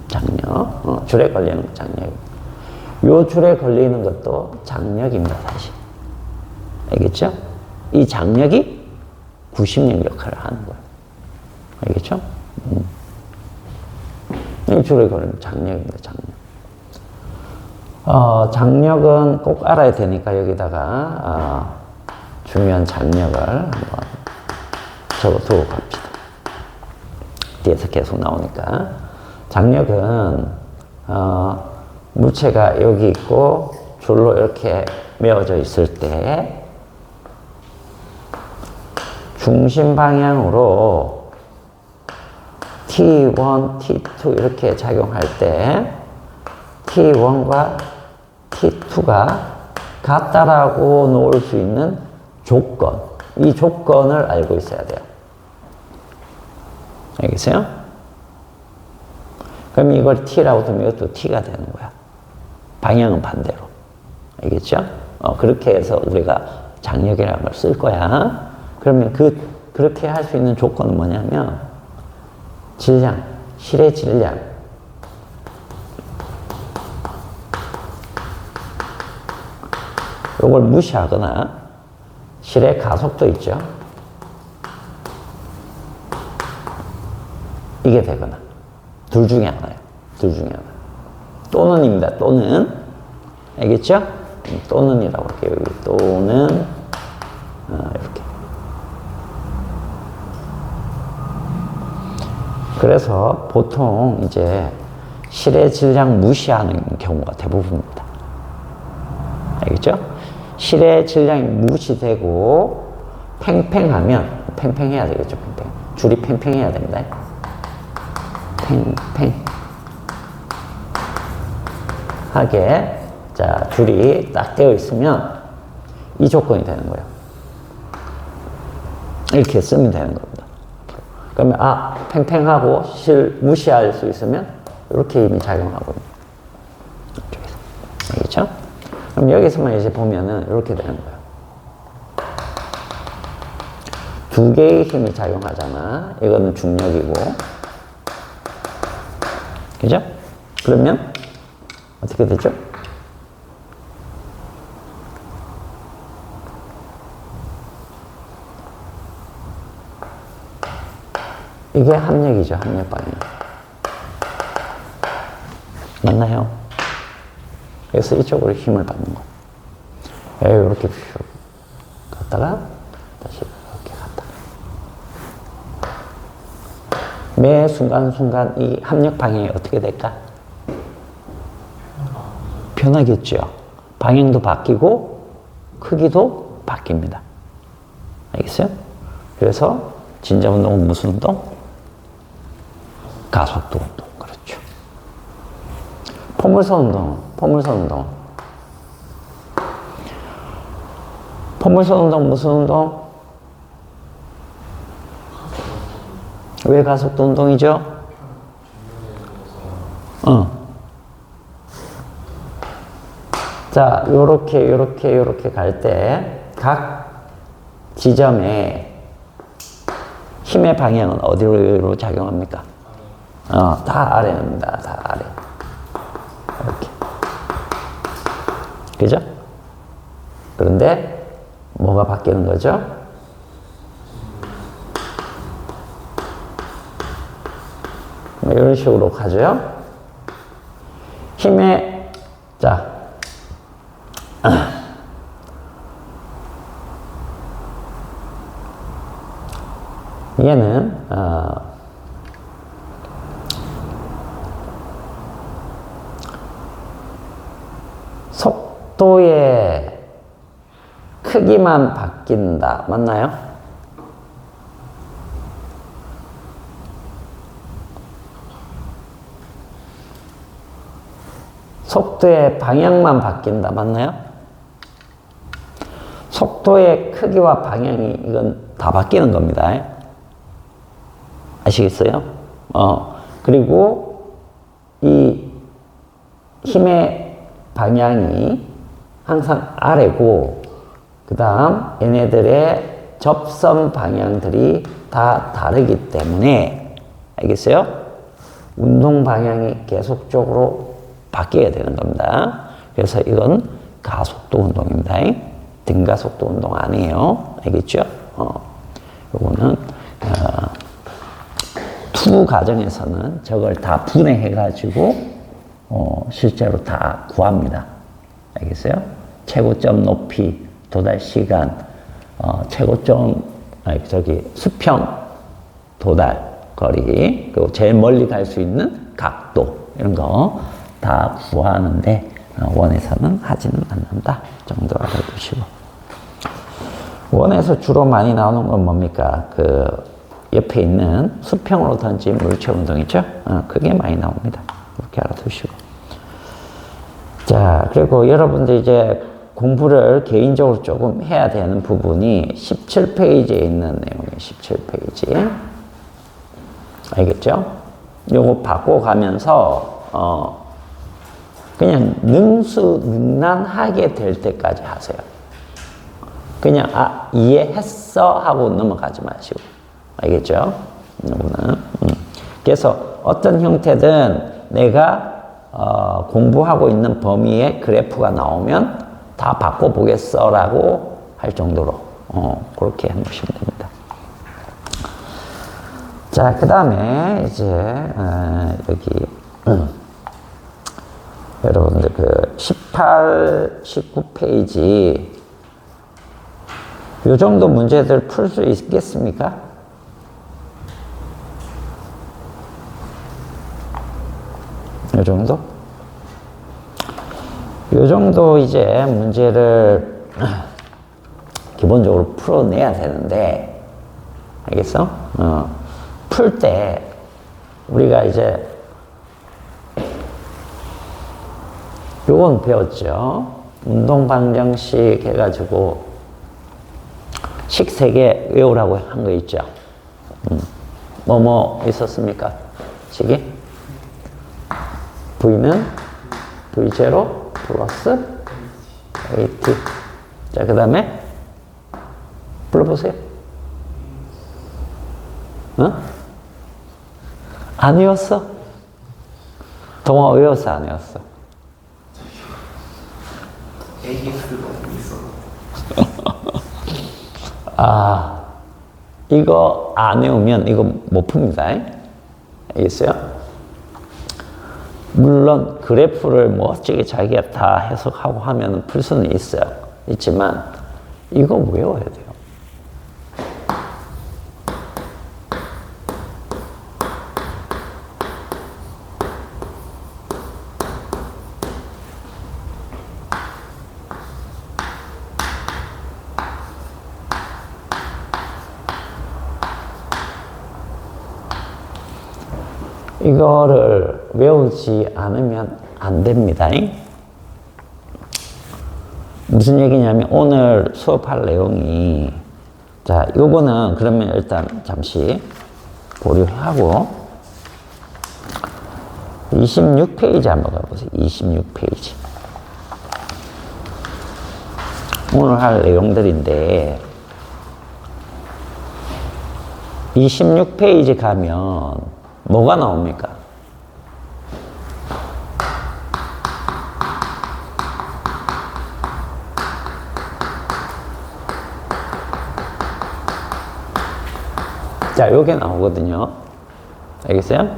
장력. 줄에 걸리는 거 장력. 요 줄에 걸리는 것도 장력입니다, 사실. 알겠죠? 이 장력이 90력 역할을 하는 거예요. 알겠죠? 이 줄에 걸리는 장력입니다, 장력. 장력은 꼭 알아야 되니까 여기다가 중요한 장력을 한번 적어두고 갑시다. 뒤에서 계속 나오니까. 장력은 물체가 여기 있고 줄로 이렇게 메어져 있을 때 중심 방향으로 T1, T2 이렇게 작용할 때 T1과 T2가 같다라고 놓을 수 있는 조건. 이 조건을 알고 있어야 돼요. 알겠어요? 그럼 이걸 T라고 두면 이것도 T가 되는 거야. 방향은 반대로. 알겠죠? 그렇게 해서 우리가 장력이라는 걸 쓸 거야. 그러면 그렇게 할 수 있는 조건은 뭐냐면 질량, 실의 질량. 요걸 무시하거나 실의 가속도 있죠. 이게 되거나 둘 중에 하나예요. 둘 중에 하나. 또는입니다. 또는. 알겠죠? 또는이라고 할게요. 여기 또는 이렇게. 그래서 보통 이제 실의 질량 무시하는 경우가 대부분입니다. 알겠죠? 실의 질량이 무시되고 팽팽하면 팽팽해야 되겠죠. 팽팽. 줄이 팽팽해야 됩니다. 팽팽하게 자 줄이 딱 되어 있으면 이 조건이 되는 거예요. 이렇게 쓰면 되는 겁니다. 그러면 팽팽하고 실 무시할 수 있으면 이렇게 힘이 작용하거든요. 이쪽에서. 알겠죠? 그럼 여기서만 이제 보면은 이렇게 되는 거예요. 두 개의 힘이 작용하잖아. 이거는 중력이고. 그죠? 그러면 어떻게 되죠? 이게 합력이죠. 합력 방향. 맞나요? 그래서 이쪽으로 힘을 받는 거. 이렇게 슉 갔다가 다시 이렇게 갔다가. 매 순간순간 이 합력 방향이 어떻게 될까? 변하겠죠. 방향도 바뀌고 크기도 바뀝니다. 알겠어요? 그래서 진자운동은 무슨 운동? 가속도 운동. 그렇죠. 포물선 운동. 포물선 운동 무슨 운동? 왜 가속도 운동이죠? 자, 요렇게 갈 때 각 지점에 힘의 방향은 어디로 작용합니까? 다 아래입니다. 다 아래. 이렇게. 그죠? 그런데 뭐가 바뀌는 거죠? 이런 식으로 가죠. 힘의, 자, 얘는, 속도의 크기만 바뀐다. 맞나요? 속도의 방향만 바뀐다. 맞나요? 속도의 크기와 방향이 이건 다 바뀌는 겁니다. 아시겠어요? 그리고 이 힘의 방향이 항상 아래고, 그 다음 얘네들의 접선 방향들이 다 다르기 때문에, 알겠어요? 운동 방향이 계속적으로 바뀌어야 되는 겁니다. 그래서 이건 가속도 운동입니다. 등가속도 운동 아니에요. 알겠죠? 요거는 투 과정에서는 저걸 다 분해해가지고 실제로 다 구합니다. 알겠어요? 최고점 높이, 도달 시간, 최고점, 수평, 도달, 거리, 그리고 제일 멀리 갈 수 있는 각도, 이런 거 다 구하는데, 원에서는 하지는 않는다. 정도 알아두시고. 원에서 주로 많이 나오는 건 뭡니까? 그 옆에 있는 수평으로 던진 물체 운동이죠? 그게 많이 나옵니다. 이렇게 알아두시고. 자, 그리고 여러분들 이제 공부를 개인적으로 조금 해야 되는 부분이 17페이지에 있는 내용이에요. 17페이지. 알겠죠? 요거 바꿔가면서, 그냥 능수능란하게 될 때까지 하세요. 그냥, 이해했어? 하고 넘어가지 마시고. 알겠죠? 요거는. 그래서 어떤 형태든 내가 공부하고 있는 범위의 그래프가 나오면 다 바꿔보겠어 라고 할 정도로 그렇게 해놓으시면 됩니다. 자, 그 다음에 이제 여기 여러분들 그 18, 19페이지 요 정도 문제들 풀 수 있겠습니까? 요 정도? 요 정도 이제 문제를 기본적으로 풀어내야 되는데, 알겠어? 풀 때 우리가 이제 요건 배웠죠? 운동방정식 해가지고 식 3개 외우라고 한 거 있죠? 뭐 있었습니까? 식이? V는 V0 플러스 AT. 자, 그 다음에 불러보세요. 안 외웠어? 동화 외웠어, 안 외웠어? 이거 안 외우면 이거 못 풉니다. 알겠어요? 물론 그래프를 뭐 어쩌게 자기가 다 해석하고 하면 풀 수는 있지만 이거 외워야 돼요. 이거를 외우지 않으면 안 됩니다. 무슨 얘기냐면 오늘 수업할 내용이, 자, 요거는 그러면 일단 잠시 고려하고 26페이지 한번 가보세요. 26페이지. 오늘 할 내용들인데 26페이지 가면 뭐가 나옵니까? 자, 요게 나오거든요. 알겠어요?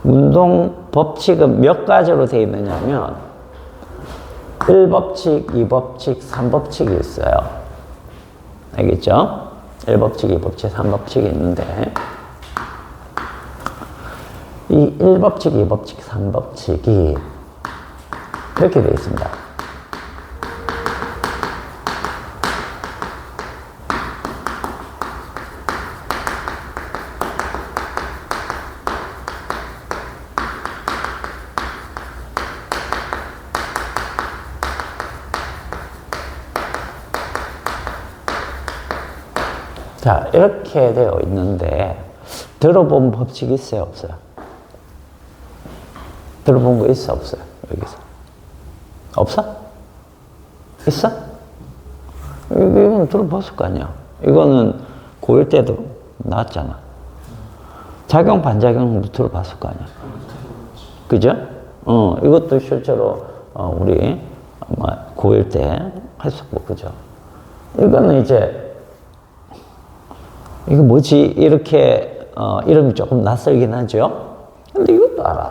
운동 법칙은 몇 가지로 되어 있느냐면 1법칙, 2법칙, 3법칙이 있어요. 알겠죠? 1법칙, 2법칙, 3법칙이 있는데 이 1법칙, 2법칙, 3법칙이 이렇게 되어 있습니다. 자, 이렇게 되어 있는데 들어본 법칙이 있어요, 없어요? 들어본 거 있어, 없어요? 여기서 없어? 있어? 이건 들어봤을 거 아니야. 이거는 고1 때도 나왔잖아. 작용 반작용도 들어봤을 거 아니야. 그죠? 이것도 실제로 우리 아마 고1 때 했었고, 그죠? 이거는 이제 이거 뭐지? 이렇게, 이름이 조금 낯설긴 하죠? 근데 이것도 알아.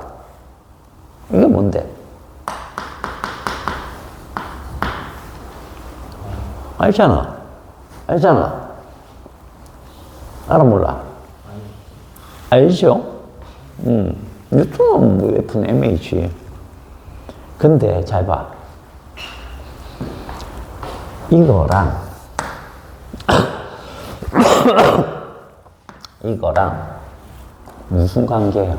이게 뭔데? 알잖아. 알잖아. 알아, 몰라? 알죠? 뉴턴은 뭐 F는 mA지. 근데 잘 봐. 이거랑 이거랑 무슨 관계예요?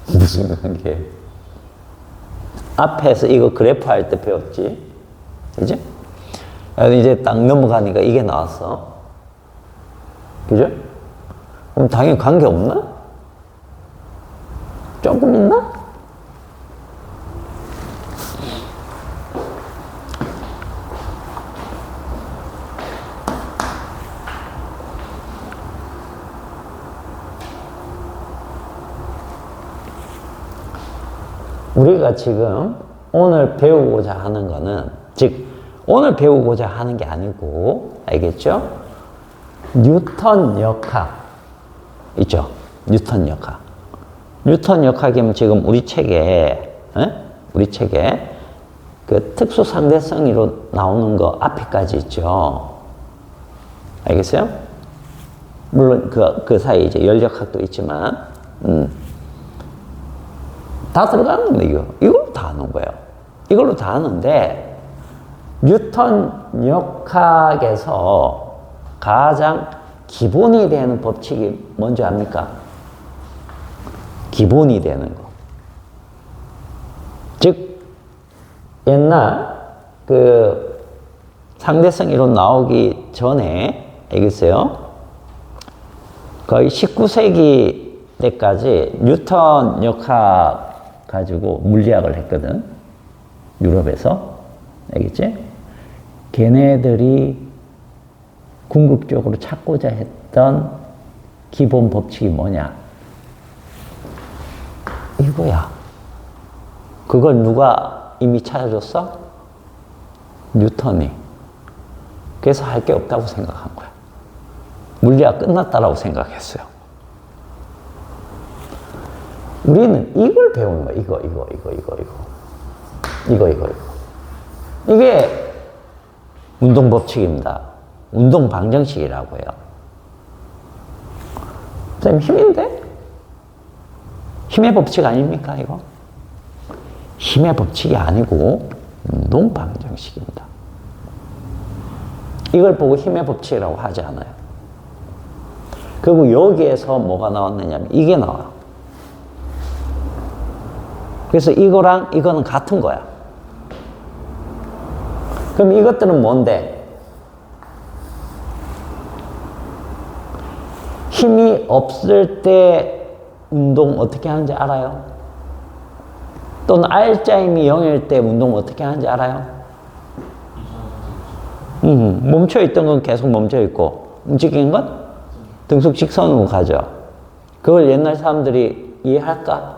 무슨 관계예요? 앞에서 이거 그래프 할 때 배웠지? 그죠? 이제 딱 넘어가니까 이게 나왔어. 그죠? 그럼 당연히 관계 없나? 조금 있나? 우리가 지금 오늘 배우고자 하는 거는, 즉, 오늘 배우고자 하는 게 아니고, 알겠죠? 뉴턴 역학. 있죠? 뉴턴 역학. 뉴턴 역학이면 지금 우리 책에, 우리 책에 그 특수 상대성으로 나오는 거 앞에까지 있죠? 알겠어요? 물론 그 사이에 이제 열역학도 있지만, 다 들어가는 겁니다, 이거. 이걸로 다 하는 거예요. 이걸로 다 하는데, 뉴턴 역학에서 가장 기본이 되는 법칙이 뭔지 압니까? 기본이 되는 거. 즉, 옛날 그 상대성 이론 나오기 전에, 알겠어요? 거의 19세기 때까지 뉴턴 역학 가지고 물리학을 했거든. 유럽에서. 알겠지? 걔네들이 궁극적으로 찾고자 했던 기본 법칙이 뭐냐? 이거야. 그걸 누가 이미 찾아줬어? 뉴턴이. 그래서 할 게 없다고 생각한 거야. 물리학 끝났다라고 생각했어요. 우리는 이걸 배우는 거야. 이거. 이게 운동 법칙입니다. 운동 방정식이라고 해요. 선생님, 힘인데? 힘의 법칙 아닙니까, 이거? 힘의 법칙이 아니고 운동 방정식입니다. 이걸 보고 힘의 법칙이라고 하지 않아요. 그리고 여기에서 뭐가 나왔느냐면 이게 나와요. 그래서 이거랑 이거는 같은 거야. 그럼 이것들은 뭔데? 힘이 없을 때 운동 어떻게 하는지 알아요? 또는 R자임이 0일 때 운동 어떻게 하는지 알아요? 멈춰있던 건 계속 멈춰있고 움직이는 건 등속 직선으로 가죠. 그걸 옛날 사람들이 이해할까?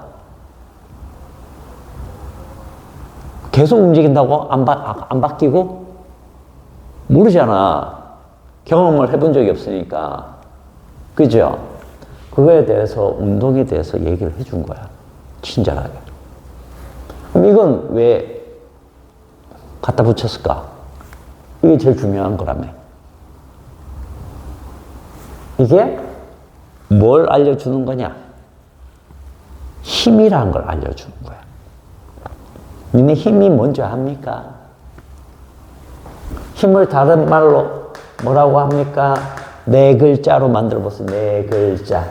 계속 움직인다고? 안 바뀌고? 모르잖아. 경험을 해본 적이 없으니까. 그죠? 그거에 대해서, 운동에 대해서 얘기를 해준 거야. 친절하게. 그럼 이건 왜 갖다 붙였을까? 이게 제일 중요한 거라며. 이게 뭘 알려주는 거냐? 힘이라는 걸 알려주는 거야. 니네 힘이 뭔지 압니까? 힘을 다른 말로 뭐라고 합니까? 네 글자로 만들어 보세요. 네 글자.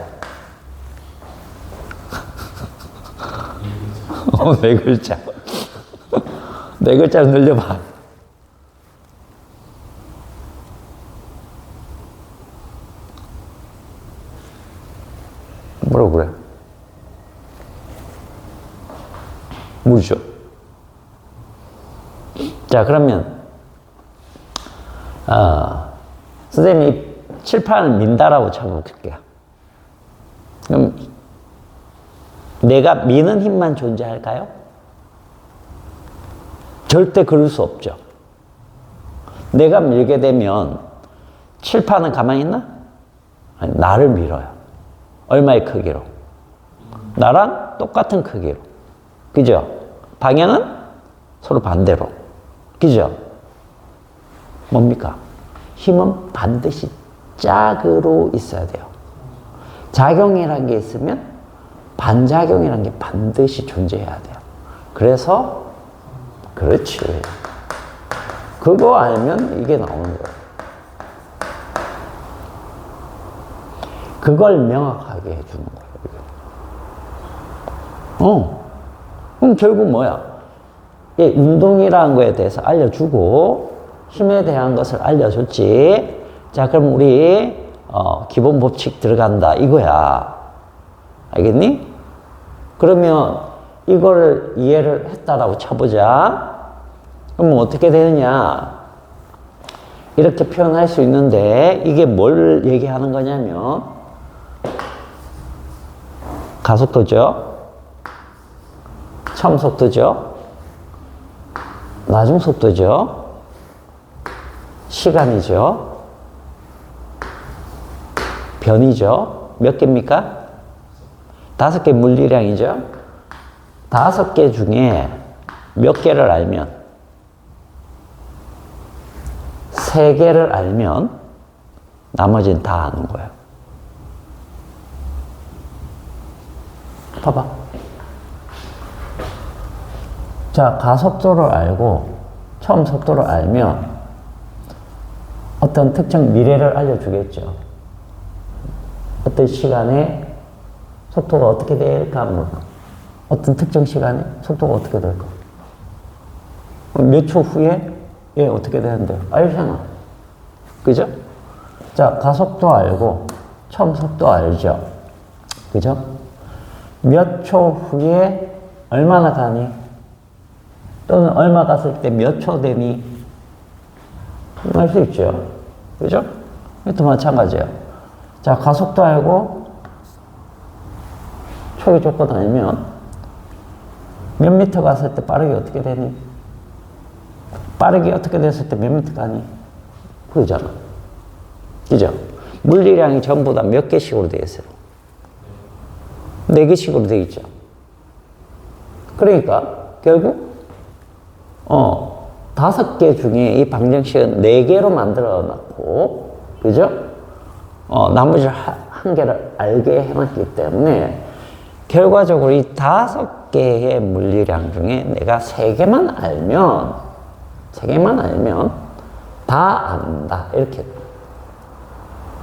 네 글자. 네 글자로 늘려봐. 뭐라고 그래? 모르죠? 자, 그러면, 선생님이 칠판을 민다라고 쳐볼게요. 그럼, 내가 미는 힘만 존재할까요? 절대 그럴 수 없죠. 내가 밀게 되면, 칠판은 가만히 있나? 아니, 나를 밀어요. 얼마의 크기로? 나랑 똑같은 크기로. 그죠? 방향은 서로 반대로. 그죠? 뭡니까? 힘은 반드시 짝으로 있어야 돼요. 작용이라는 게 있으면 반작용이라는 게 반드시 존재해야 돼요. 그래서, 그렇지. 그거 알면 이게 나오는 거예요. 그걸 명확하게 해주는 거예요. 그럼 결국 뭐야? 운동이라는 거에 대해서 알려주고, 힘에 대한 것을 알려줬지. 자, 그럼 우리, 기본 법칙 들어간다. 이거야. 알겠니? 그러면 이거를 이해를 했다라고 쳐보자. 그러면 어떻게 되느냐? 이렇게 표현할 수 있는데, 이게 뭘 얘기하는 거냐면, 가속도죠. 처음 속도죠. 나중 속도죠. 시간이죠. 변이죠. 몇 개입니까? 5개 물리량이죠. 5개 중에 몇 개를 알면, 3개를 알면 나머지는 다 아는 거예요. 봐봐. 자, 가속도를 알고 처음 속도를 알면 어떤 특정 미래를 알려주겠죠. 어떤 시간에 속도가 어떻게 될까? 어떤 특정 시간에 속도가 어떻게 될까? 몇 초 후에 얘 어떻게 되는데? 알잖아. 그죠? 자, 가속도 알고 처음 속도 알죠. 그죠? 몇 초 후에 얼마나 가니? 또는 얼마 갔을 때 몇 초 되니? 알 수 있죠. 그죠? 이것도 마찬가지예요. 자, 가속도 알고 초기 조건 알면 몇 미터 갔을 때 빠르게 어떻게 되니? 빠르게 어떻게 됐을 때 몇 미터 가니? 그러잖아. 그죠? 물리량이 전부 다 몇 개씩으로 되어 있어요? 4개씩으로 되어 있죠. 그러니까 결국 5개 중에 이 방정식은 4개로 만들어 놨고, 그죠? 나머지 1개를 알게 해놨기 때문에 결과적으로 이 5개의 물리량 중에 내가 3개만 알면 다 안다. 이렇게.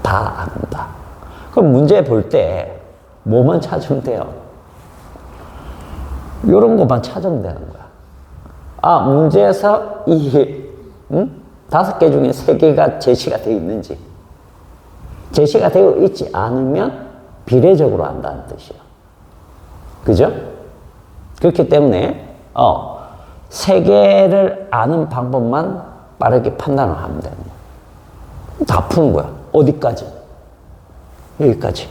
다 안다. 그럼 문제 볼 때 뭐만 찾으면 돼요? 이런 것만 찾으면 되는 거야. 문제에서 이 5개 중에 3개가 제시가 되어 있는지, 제시가 되어 있지 않으면 비례적으로 한다는 뜻이에요. 그죠? 그렇기 때문에 세계를 아는 방법만 빠르게 판단을 하면 되는 거야. 다 푸는 거야. 어디까지? 여기까지.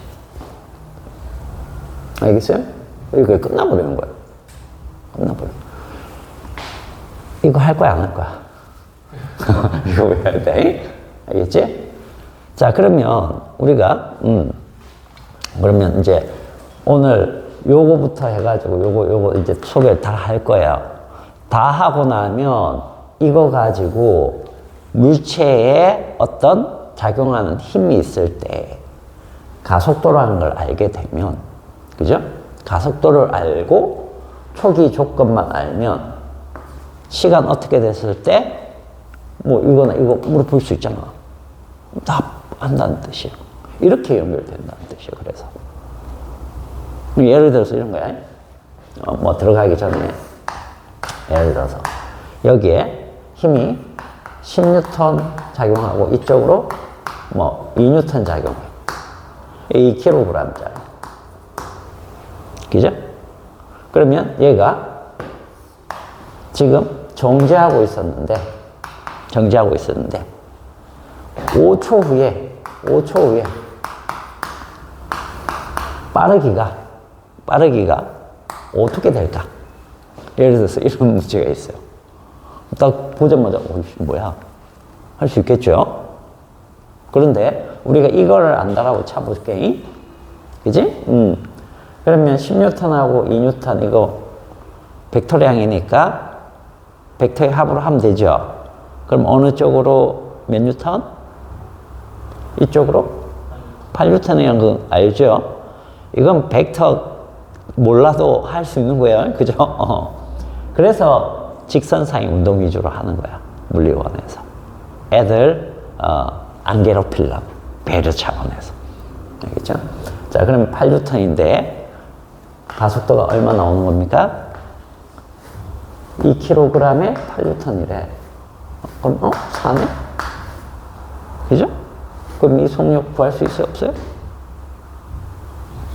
알겠어요? 이거 끝나버리는 거야. 끝나버려. 이거 할 거야, 안 할 거야? 이거 왜 해야 돼? 알겠지? 자, 그러면 우리가 그러면 이제 오늘 요거부터 해가지고 요거 이제 소개를 다 할 거예요. 다 하고 나면 이거 가지고 물체에 어떤 작용하는 힘이 있을 때 가속도라는 걸 알게 되면, 그죠? 가속도를 알고 초기 조건만 알면 시간 어떻게 됐을 때 뭐 이거나 이거 물어볼 수 있잖아. 다 한다는 뜻이에요. 이렇게 연결된다는 뜻이에요. 그래서 예를 들어서 이런 거야. 뭐 들어가기 전에 예를 들어서 여기에 힘이 10N 작용하고 이쪽으로 뭐 2N 작용해. 2kg짜리. 그죠? 그러면 얘가 지금 정지하고 있었는데 5초 후에 빠르기가 어떻게 될까? 예를 들어서 이런 문제가 있어요. 딱 보자마자 뭐야? 할 수 있겠죠? 그런데 우리가 이거를 안다라고 쳐볼게. 그지? 그러면 10N하고 2N 이거 벡터량이니까 벡터의 합으로 하면 되죠. 그럼 어느 쪽으로 몇 뉴턴? 이쪽으로 8N이라는 거 알죠? 이건 벡터 몰라도 할 수 있는 거예요. 그죠? 그래서 직선상의 운동 위주로 하는 거야. 물리원에서. 애들 안 괴롭히려고. 배려 차원에서. 알겠죠? 자, 그럼 8N인데 가속도가 얼마 나오는 겁니까? 2kg에 8N이래. 그럼 사네? 그죠? 그럼 이 속력 구할 수 있어요? 없어요?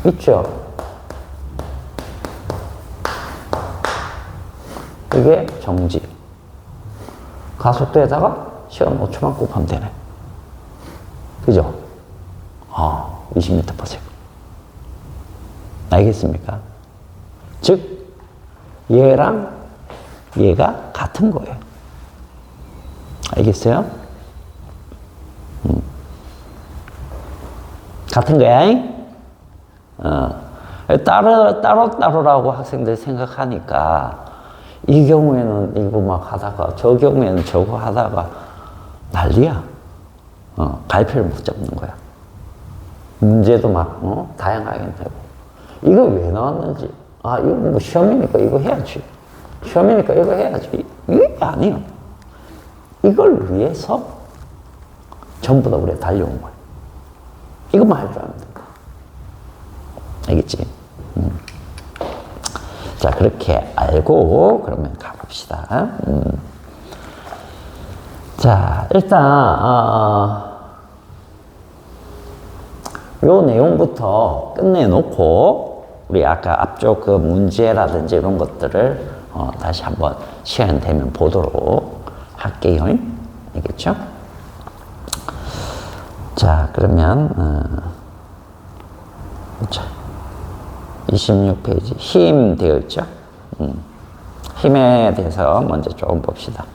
있죠? 이게 정지. 가속도에다가 시간 5초만 곱하면 되네. 그죠? 20m/s. 알겠습니까? 즉, 얘랑 얘가 같은 거예요. 알겠어요? 같은 거야. 따로라고 학생들 생각하니까 이 경우에는 이거 막 하다가 저 경우에는 저거 하다가 난리야. 갈피를 못 잡는 거야. 문제도 막 다양하게 되고. 이거 왜 나왔는지. 이거 뭐 시험이니까 이거 해야지. 시험이니까 이거 해야지. 이게 아니에요. 이걸 위해서 전부 다 우리가 달려온 거야. 이것만 할 줄 알면 된다. 알겠지? 자, 그렇게 알고 그러면 가봅시다. 자, 일단 요 내용부터 끝내놓고 우리 아까 앞쪽 그 문제라든지 이런 것들을 다시 한번 시간 되면 보도록 할게요. 알겠죠? 자, 그러면 자, 26페이지 힘 되어 있죠? 힘에 대해서 먼저 조금 봅시다.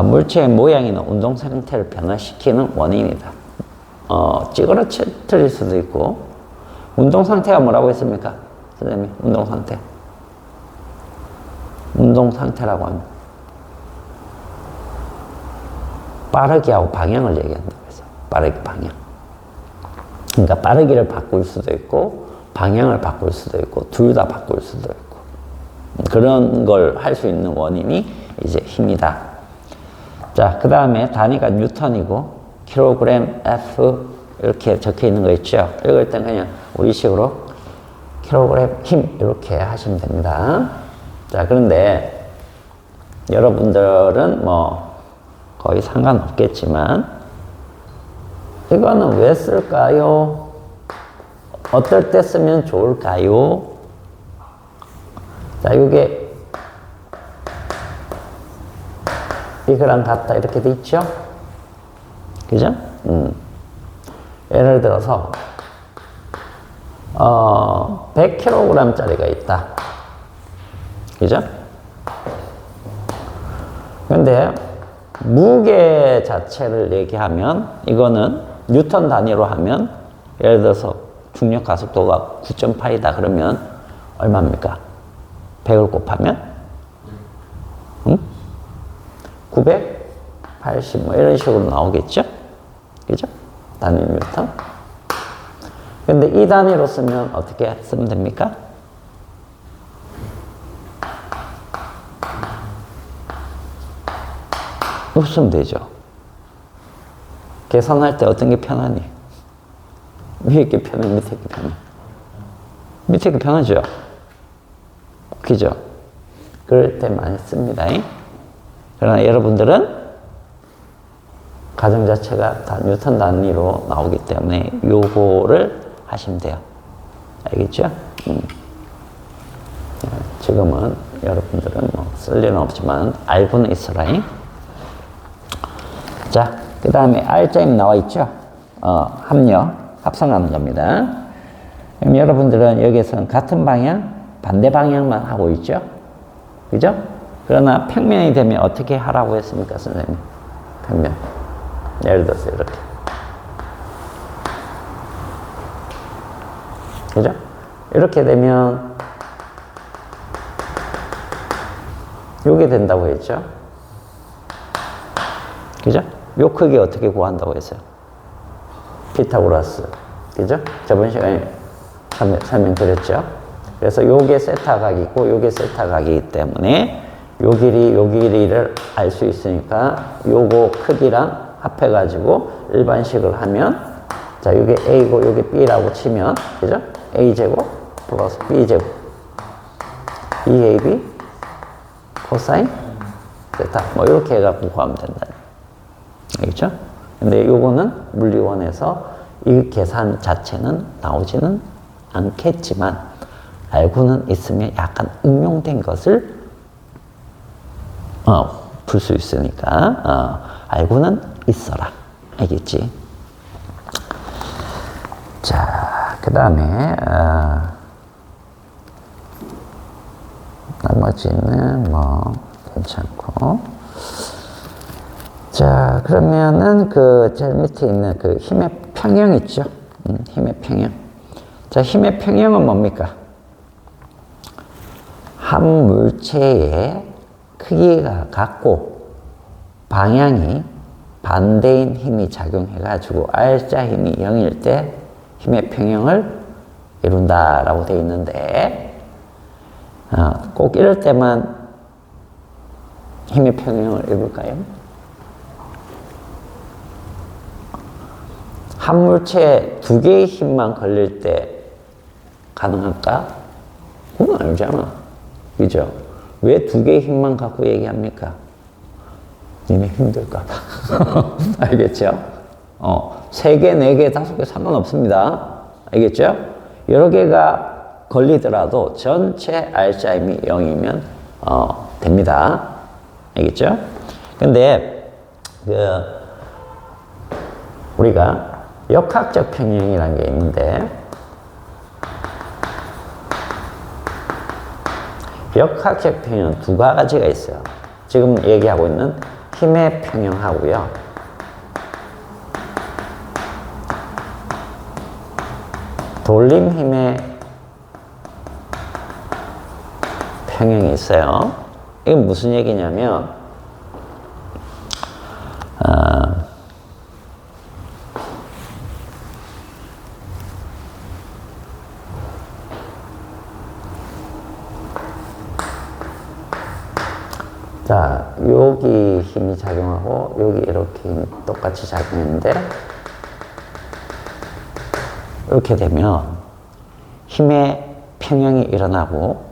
물체의 모양이나 운동 상태를 변화시키는 원인이다. 찌그러뜨릴 수도 있고. 운동 상태가 뭐라고 했습니까? 선생님, 운동 상태. 운동 상태라고 하면 빠르기하고 방향을 얘기한다고 해서 빠르기 방향. 그러니까 빠르기를 바꿀 수도 있고 방향을 바꿀 수도 있고 둘 다 바꿀 수도 있고 그런 걸 할 수 있는 원인이 이제 힘이다. 자, 그 다음에 단위가 뉴턴이고 킬로그램 F 이렇게 적혀 있는 거 있죠. 읽을 땐 그냥 우리식으로 킬로그램 힘 이렇게 하시면 됩니다. 자, 그런데 여러분들은 뭐 거의 상관없겠지만 이거는 왜 쓸까요? 어떨 때 쓰면 좋을까요? 자, 이게 이거랑 같다 이렇게 돼 있죠? 그죠? 예를 들어서 100kg 짜리가 있다. 그죠? 근데 무게 자체를 얘기하면 이거는 뉴턴 단위로 하면 예를 들어서 중력 가속도가 9.8이다 그러면 얼마입니까? 100을 곱하면 980 뭐 이런 식으로 나오겠죠? 그죠? 단위 뉴턴. 근데 이 단위로 쓰면 어떻게 쓰면 됩니까? 이거 쓰면 되죠. 계산할 때 어떤 게 편하니? 위에 게 편해, 밑에 게 편해? 밑에 게 편하죠? 그죠? 그럴 때 많이 씁니다. 그러나 여러분들은 가정 자체가 다 뉴턴 단위로 나오기 때문에 요거를 하시면 돼요. 알겠죠? 지금은 여러분들은 뭐 쓸 일은 없지만 알고는 있어라. 자, 그 다음에 R자임 나와 있죠? 합성하는 겁니다. 그럼 여러분들은 여기서는 같은 방향, 반대 방향만 하고 있죠? 그죠? 그러나 평면이 되면 어떻게 하라고 했습니까, 선생님? 평면. 예를 들어서 이렇게. 그죠? 이렇게 되면 요게 된다고 했죠? 그죠? 요 크기 어떻게 구한다고 했어요? 피타고라스. 그죠? 저번 시간에 설명드렸죠? 그래서 요게 세타 각이고 요게 세타 각이기 때문에 요 길이를 알 수 있으니까 요거 크기랑 합해가지고 일반식을 하면 자, 요게 A고 요게 B라고 치면 그죠? A제곱 플러스 B제곱 2AB 코사인 세타 뭐 이렇게 해갖고 구하면 된다. 알겠죠? 근데 요거는 물리원에서 이 계산 자체는 나오지는 않겠지만 알고는 있으면 약간 응용된 것을 풀 수 있으니까 알고는 있어라. 알겠지? 자, 그 다음에 나머지는 뭐 괜찮고 자, 그러면은 그 제일 밑에 있는 그 힘의 평형 있죠? 힘의 평형. 자, 힘의 평형은 뭡니까? 한 물체의 크기가 같고 방향이 반대인 힘이 작용해가지고 R자 힘이 0일 때 힘의 평형을 이룬다라고 되어 있는데 꼭 이럴 때만 힘의 평형을 이룰까요? 한 물체에 두 개의 힘만 걸릴 때 가능할까? 그건 아니잖아. 그죠? 왜 두 개의 힘만 갖고 얘기합니까? 니네 힘들까봐. 알겠죠? 세 개, 네 개, 다섯 개 상관없습니다. 알겠죠? 여러 개가 걸리더라도 전체 R자임이 0이면, 됩니다. 알겠죠? 근데, 우리가 역학적 평형이라는 게 있는데, 역학적 평형 두 가지가 있어요. 지금 얘기하고 있는 힘의 평형하고요. 돌림 힘의 평형이 있어요. 이건 무슨 얘기냐면, 자, 여기 힘이 작용하고 여기 이렇게 힘이 똑같이 작용했는데 이렇게 되면 힘의 평형이 일어나고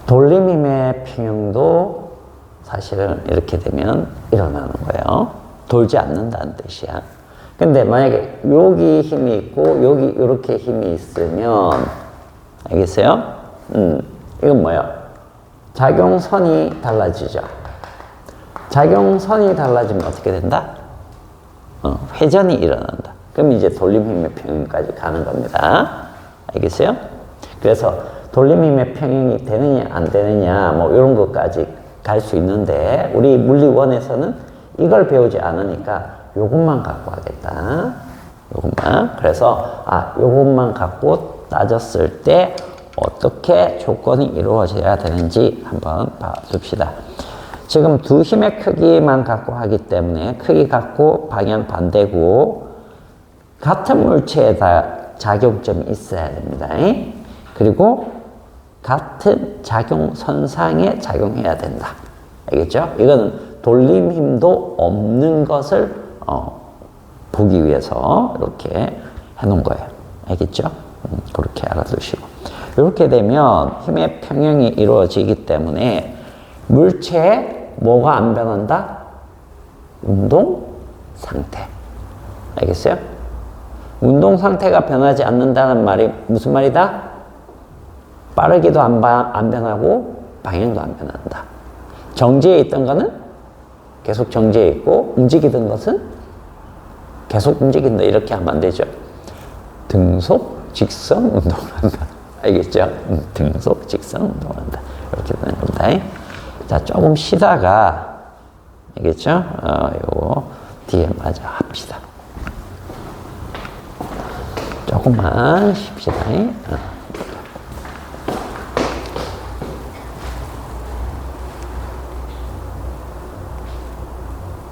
돌림 힘의 평형도 사실은 이렇게 되면 일어나는 거예요. 돌지 않는다는 뜻이야. 근데 만약에 여기 힘이 있고 여기 이렇게 힘이 있으면 알겠어요? 이건 뭐예요? 작용선이 달라지죠. 작용선이 달라지면 어떻게 된다? 회전이 일어난다. 그럼 이제 돌림힘의 평형까지 가는 겁니다. 알겠어요? 그래서 돌림힘의 평형이 되느냐 안 되느냐 뭐 이런 것까지 갈 수 있는데 우리 물리원에서는 이걸 배우지 않으니까 요것만 갖고 하겠다. 요것만. 그래서 요것만 갖고 따졌을 때 어떻게 조건이 이루어져야 되는지 한번 봐줍시다. 지금 두 힘의 크기만 갖고 하기 때문에 크기 갖고 방향 반대고 같은 물체에다 작용점이 있어야 됩니다. 그리고 같은 작용선상에 작용해야 된다. 알겠죠? 이거는 돌림힘도 없는 것을 보기 위해서 이렇게 해놓은 거예요. 알겠죠? 그렇게 알아두시고. 이렇게 되면 힘의 평형이 이루어지기 때문에 물체에 뭐가 안 변한다? 운동 상태. 알겠어요? 운동 상태가 변하지 않는다는 말이 무슨 말이다? 빠르기도 안 변하고 방향도 안 변한다. 정지해 있던 거는 계속 정지해 있고 움직이던 것은 계속 움직인다. 이렇게 하면 안 되죠. 등속, 직선 운동을 한다. 알겠죠? 등속, 직선 운동을 한다. 이렇게 되는 겁니다. 자, 조금 쉬다가, 알겠죠? 요거 뒤에 마저 합시다. 조금만 쉽시다.